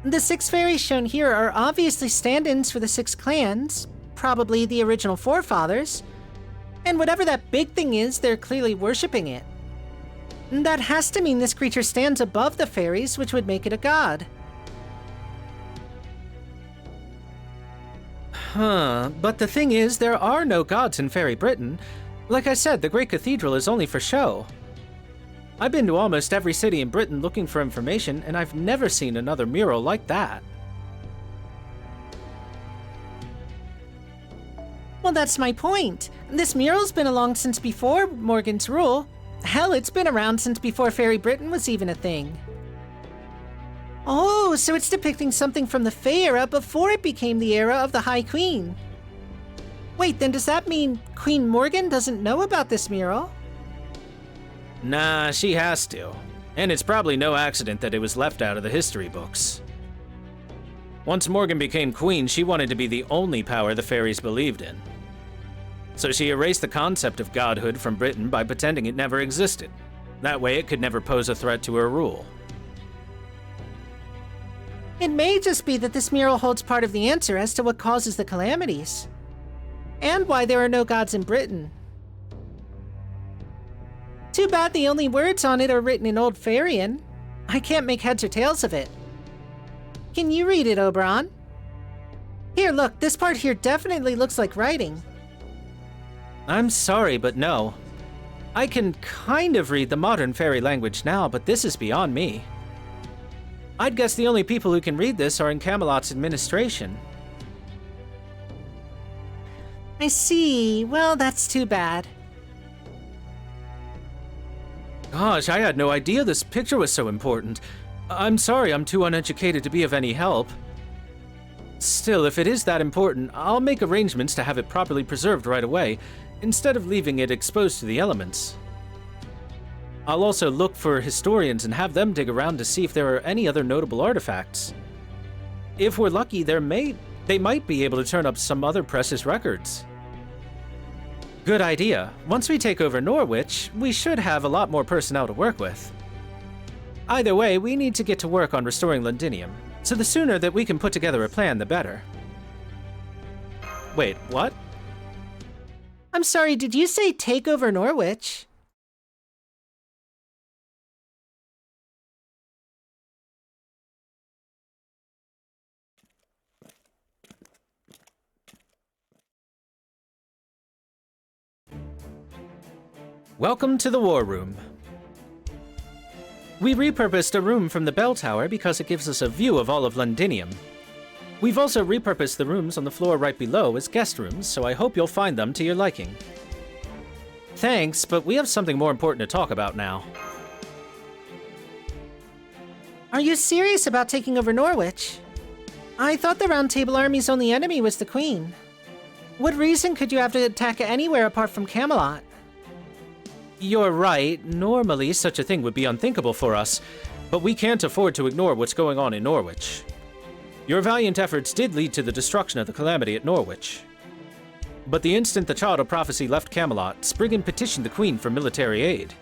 B: The 6 fairies shown here are obviously stand-ins for the 6 clans, probably the original forefathers. And whatever that big thing is, they're clearly worshipping it. That has to mean this creature stands above the fairies, which would make it a god.
A: Huh, but the thing is, there are no gods in Fairy Britain. Like I said, the Great Cathedral is only for show. I've been to almost every city in Britain looking for information, and I've never seen another mural like that.
B: Well, that's my point. This mural's been along since before Morgan's rule. Hell, it's been around since before Fairy Britain was even a thing. Oh, so it's depicting something from the Fae era before it became the era of the High Queen. Wait, then does that mean Queen Morgan doesn't know about this mural?
A: Nah, she has to. And it's probably no accident that it was left out of the history books. Once Morgan became queen, she wanted to be the only power the fairies believed in. So she erased the concept of godhood from Britain by pretending it never existed. That way it could never pose a threat to her rule.
B: It may just be that this mural holds part of the answer as to what causes the calamities. And why there are no gods in Britain. Too bad the only words on it are written in Old Fairian. I can't make heads or tails of it. Can you read it, Oberon? Here, look, this part here definitely looks like writing.
A: I'm sorry, but no. I can kind of read the modern fairy language now, but this is beyond me. I'd guess the only people who can read this are in Camelot's administration.
B: I see. Well, that's too bad.
A: Gosh, I had no idea this picture was so important. I'm sorry I'm too uneducated to be of any help. Still, if it is that important, I'll make arrangements to have it properly preserved right away, instead of leaving it exposed to the elements. I'll also look for historians and have them dig around to see if there are any other notable artifacts. If we're lucky, they might be able to turn up some other precious records. Good idea. Once we take over Norwich, we should have a lot more personnel to work with. Either way, we need to get to work on restoring Londinium, so the sooner that we can put together a plan, the better. Wait, what?
B: I'm sorry, did you say take over Norwich?
A: Welcome to the War Room. We repurposed a room from the bell tower because it gives us a view of all of Londinium. We've also repurposed the rooms on the floor right below as guest rooms, so I hope you'll find them to your liking. Thanks, but we have something more important to talk about now.
B: Are you serious about taking over Norwich? I thought the Round Table Army's only enemy was the Queen. What reason could you have to attack anywhere apart from Camelot?
A: You're right. Normally, such a thing would be unthinkable for us, but we can't afford to ignore what's going on in Norwich. Your valiant efforts did lead to the destruction of the Calamity at Norwich. But the instant the Child of Prophecy left Camelot, Spriggan petitioned the Queen for military aid.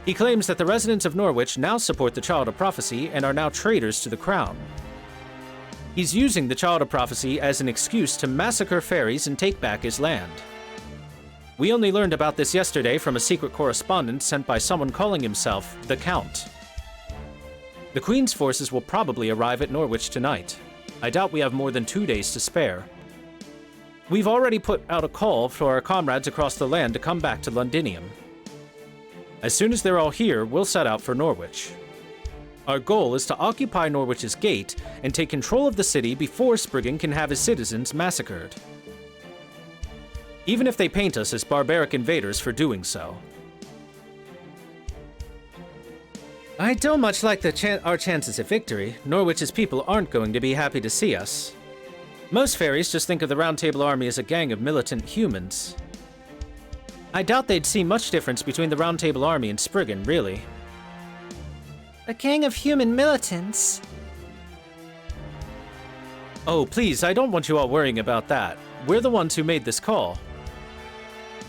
A: He claims that the residents of Norwich now support the Child of Prophecy and are now traitors to the crown. He's using the Child of Prophecy as an excuse to massacre fairies and take back his land. We only learned about this yesterday from a secret correspondence sent by someone calling himself the Count. The Queen's forces will probably arrive at Norwich tonight. I doubt we have more than 2 days to spare. We've already put out a call for our comrades across the land to come back to Londinium. As soon as they're all here, we'll set out for Norwich. Our goal is to occupy Norwich's gate and take control of the city before Spriggan can have his citizens massacred. Even if they paint us as barbaric invaders for doing so. I don't much like our chances of victory. Norwich's people aren't going to be happy to see us. Most fairies just think of the Round Table Army as a gang of militant humans. I doubt they'd see much difference between the Round Table Army and Spriggan, really.
B: A gang of human militants?
A: Oh, please, I don't want you all worrying about that. We're the ones who made this call.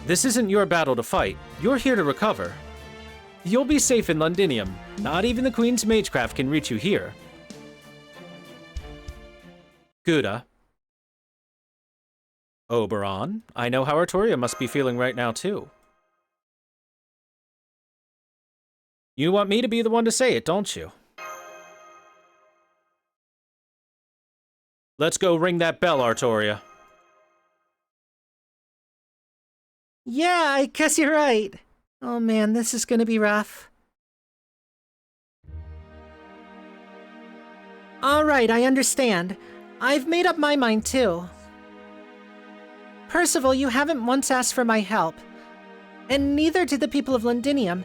A: This isn't your battle to fight. You're here to recover. You'll be safe in Londinium. Not even the Queen's Magecraft can reach you here. Gouda. Oberon, I know how Artoria must be feeling right now, too. You want me to be the one to say it, don't you? Let's go ring that bell, Artoria.
B: Yeah, I guess you're right. Oh man, this is gonna be rough. Alright, I understand. I've made up my mind too. Percival, you haven't once asked for my help. And neither did the people of Londinium.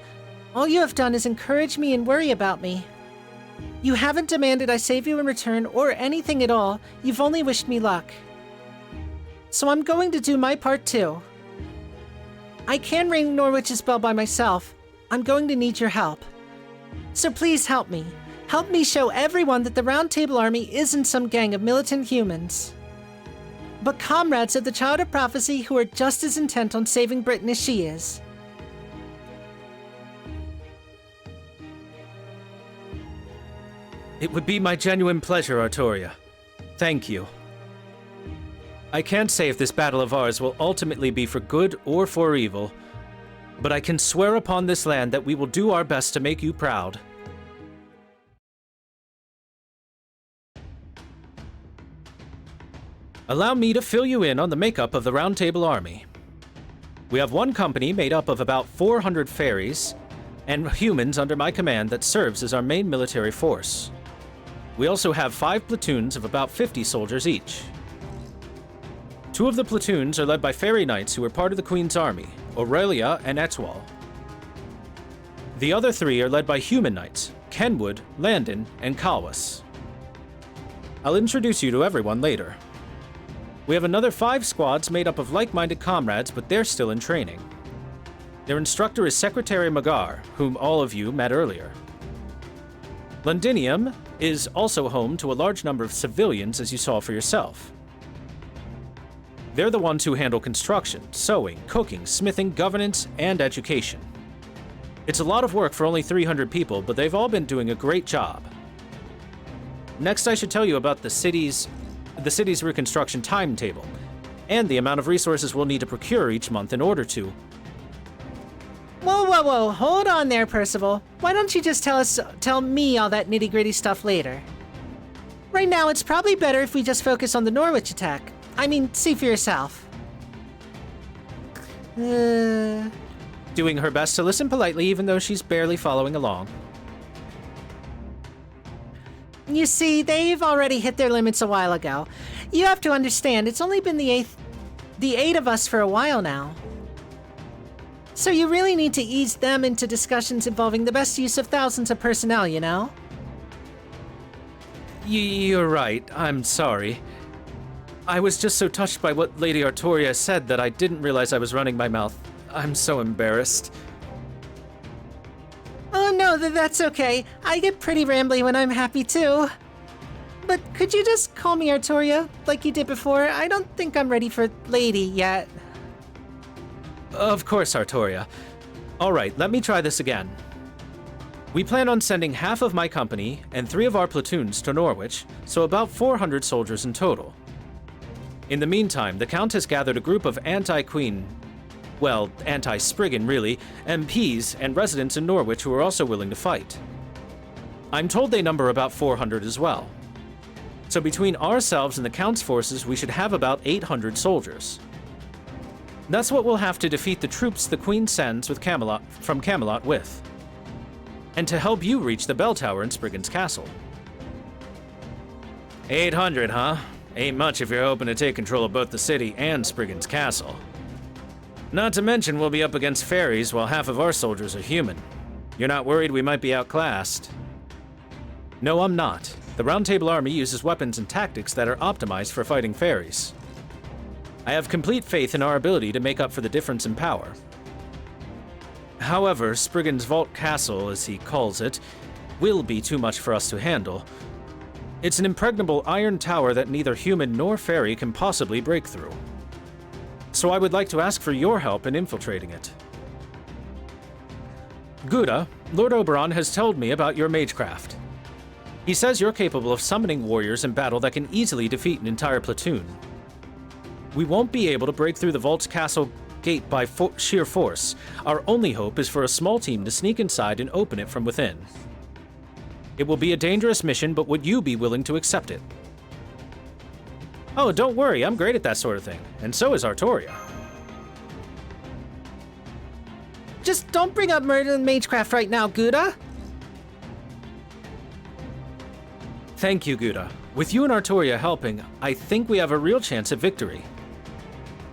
B: All you have done is encourage me and worry about me. You haven't demanded I save you in return or anything at all. You've only wished me luck. So I'm going to do my part too. I can ring Norwich's bell by myself. I'm going to need your help. So please help me. Help me show everyone that the Round Table Army isn't some gang of militant humans, but comrades of the Child of Prophecy who are just as intent on saving Britain as she is.
A: It would be my genuine pleasure, Artoria. Thank you. I can't say if this battle of ours will ultimately be for good or for evil, but I can swear upon this land that we will do our best to make you proud. Allow me to fill you in on the makeup of the Round Table Army. We have one company made up of about 400 fairies and humans under my command that serves as our main military force. We also have 5 platoons of about 50 soldiers each. 2 of the platoons are led by fairy knights who are part of the Queen's army, Aurelia and Etwal. The other 3 are led by human knights, Kenwood, Landon, and Kalwas. I'll introduce you to everyone later. We have another 5 squads made up of like-minded comrades, but they're still in training. Their instructor is Secretary Magar, whom all of you met earlier. Londinium is also home to a large number of civilians, as you saw for yourself. They're the ones who handle construction, sewing, cooking, smithing, governance, and education. It's a lot of work for only 300 people, but they've all been doing a great job. Next, I should tell you about the city's reconstruction timetable, and the amount of resources we'll need to procure each month in order to...
B: Whoa, hold on there, Percival. Why don't you just tell me all that nitty-gritty stuff later? Right now, it's probably better if we just focus on the Norwich attack. I mean, see for yourself.
A: Doing her best to listen politely, even though she's barely following along.
B: You see, they've already hit their limits a while ago. You have to understand, it's only been the eight of us for a while now. So you really need to ease them into discussions involving the best use of thousands of personnel, you know?
A: You're right. I'm sorry. I was just so touched by what Lady Artoria said that I didn't realize I was running my mouth. I'm so embarrassed.
B: Oh no, that's okay. I get pretty rambly when I'm happy too. But could you just call me Artoria, like you did before? I don't think I'm ready for lady yet.
A: Of course, Artoria. All right, let me try this again. We plan on sending half of my company and 3 of our platoons to Norwich, so about 400 soldiers in total. In the meantime, the Count has gathered a group of anti-Queen, well, anti-Spriggan really, MPs and residents in Norwich who are also willing to fight. I'm told they number about 400 as well. So between ourselves and the Count's forces, we should have about 800 soldiers. That's what we'll have to defeat the troops the Queen sends from Camelot with. And to help you reach the bell tower in Spriggan's castle. 800, huh? Ain't much if you're hoping to take control of both the city and Spriggan's castle. Not to mention we'll be up against fairies while half of our soldiers are human. You're not worried we might be outclassed? No, I'm not. The Round Table Army uses weapons and tactics that are optimized for fighting fairies. I have complete faith in our ability to make up for the difference in power. However, Spriggan's Vault Castle, as he calls it, will be too much for us to handle. It's an impregnable iron tower that neither human nor fairy can possibly break through. So I would like to ask for your help in infiltrating it. Gouda, Lord Oberon has told me about your magecraft. He says you're capable of summoning warriors in battle that can easily defeat an entire platoon. We won't be able to break through the Vault's castle gate by sheer force. Our only hope is for a small team to sneak inside and open it from within. It will be a dangerous mission, but would you be willing to accept it? Oh, don't worry, I'm great at that sort of thing, and so is Artoria.
B: Just don't bring up murder and magecraft right now, Gouda.
A: Thank you, Gouda. With you and Artoria helping, I think we have a real chance at victory.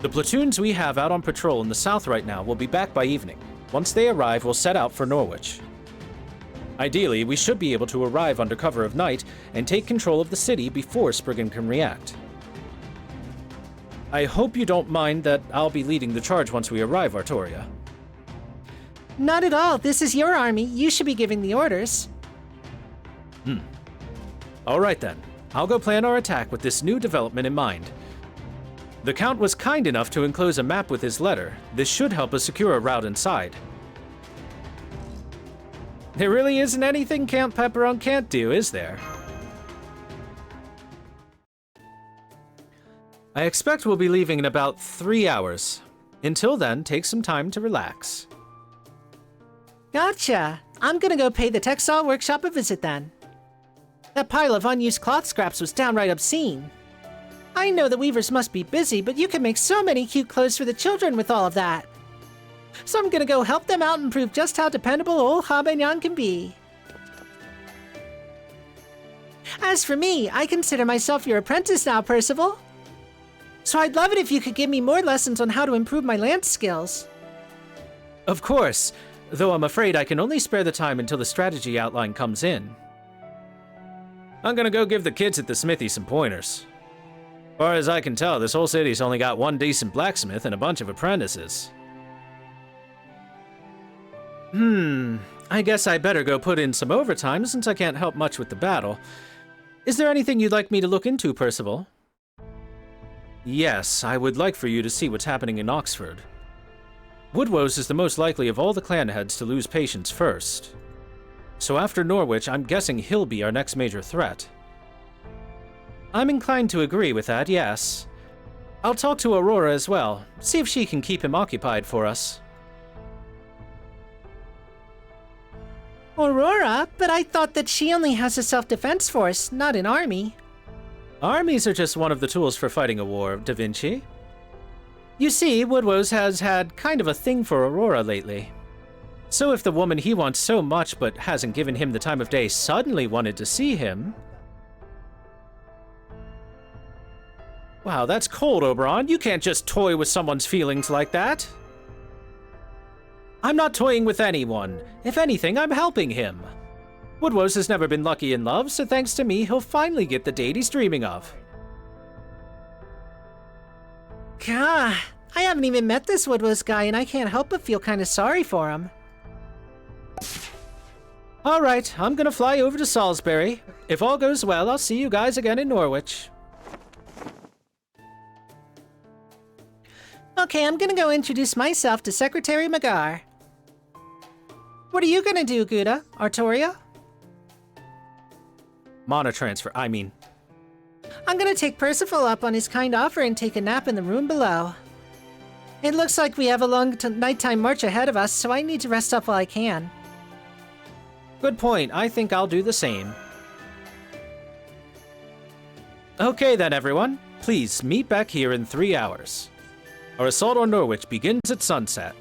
A: The platoons we have out on patrol in the south right now will be back by evening. Once they arrive, we'll set out for Norwich. Ideally, we should be able to arrive under cover of night and take control of the city before Spriggan can react. I hope you don't mind that I'll be leading the charge once we arrive, Artoria.
B: Not at all. This is your army. You should be giving the orders.
A: All right then. I'll go plan our attack with this new development in mind. The Count was kind enough to enclose a map with his letter. This should help us secure a route inside. There really isn't anything Count Pepperon can't do, is there? I expect we'll be leaving in about 3 hours. Until then, take some time to relax.
B: Gotcha. I'm gonna go pay the textile workshop a visit then. That pile of unused cloth scraps was downright obscene. I know the weavers must be busy, but you can make so many cute clothes for the children with all of that. So I'm gonna go help them out and prove just how dependable old Habanyan can be. As for me, I consider myself your apprentice now, Percival. So I'd love it if you could give me more lessons on how to improve my lance skills.
A: Of course, though I'm afraid I can only spare the time until the strategy outline comes in. I'm gonna go give the kids at the smithy some pointers. As far as I can tell, this whole city's only got one decent blacksmith and a bunch of apprentices. I guess I better go put in some overtime since I can't help much with the battle. Is there anything you'd like me to look into, Percival? Yes, I would like for you to see what's happening in Oxford. Woodwose is the most likely of all the clan heads to lose patience first. So after Norwich, I'm guessing he'll be our next major threat. I'm inclined to agree with that, yes. I'll talk to Aurora as well, see if she can keep him occupied for us.
B: Aurora? But I thought that she only has a self-defense force, not an army.
A: Armies are just one of the tools for fighting a war, Da Vinci. You see, Woodwose has had kind of a thing for Aurora lately. So if the woman he wants so much but hasn't given him the time of day suddenly wanted to see him, Wow, that's cold, Oberon. You can't just toy with someone's feelings like that. I'm not toying with anyone. If anything, I'm helping him. Woodrose has never been lucky in love, so thanks to me, he'll finally get the date he's dreaming of.
B: Gah, I haven't even met this Woodrose guy, and I can't help but feel kind of sorry for him.
A: Alright, I'm gonna fly over to Salisbury. If all goes well, I'll see you guys again in Norwich.
B: Okay, I'm gonna go introduce myself to Secretary Magar. What are you gonna do, Gouda? Artoria?
A: Mana transfer, I mean.
B: I'm gonna take Percival up on his kind offer and take a nap in the room below. It looks like we have a long nighttime march ahead of us, so I need to rest up while I can.
A: Good point. I think I'll do the same. Okay then, everyone. Please meet back here in 3 hours. Our assault on Norwich begins at sunset.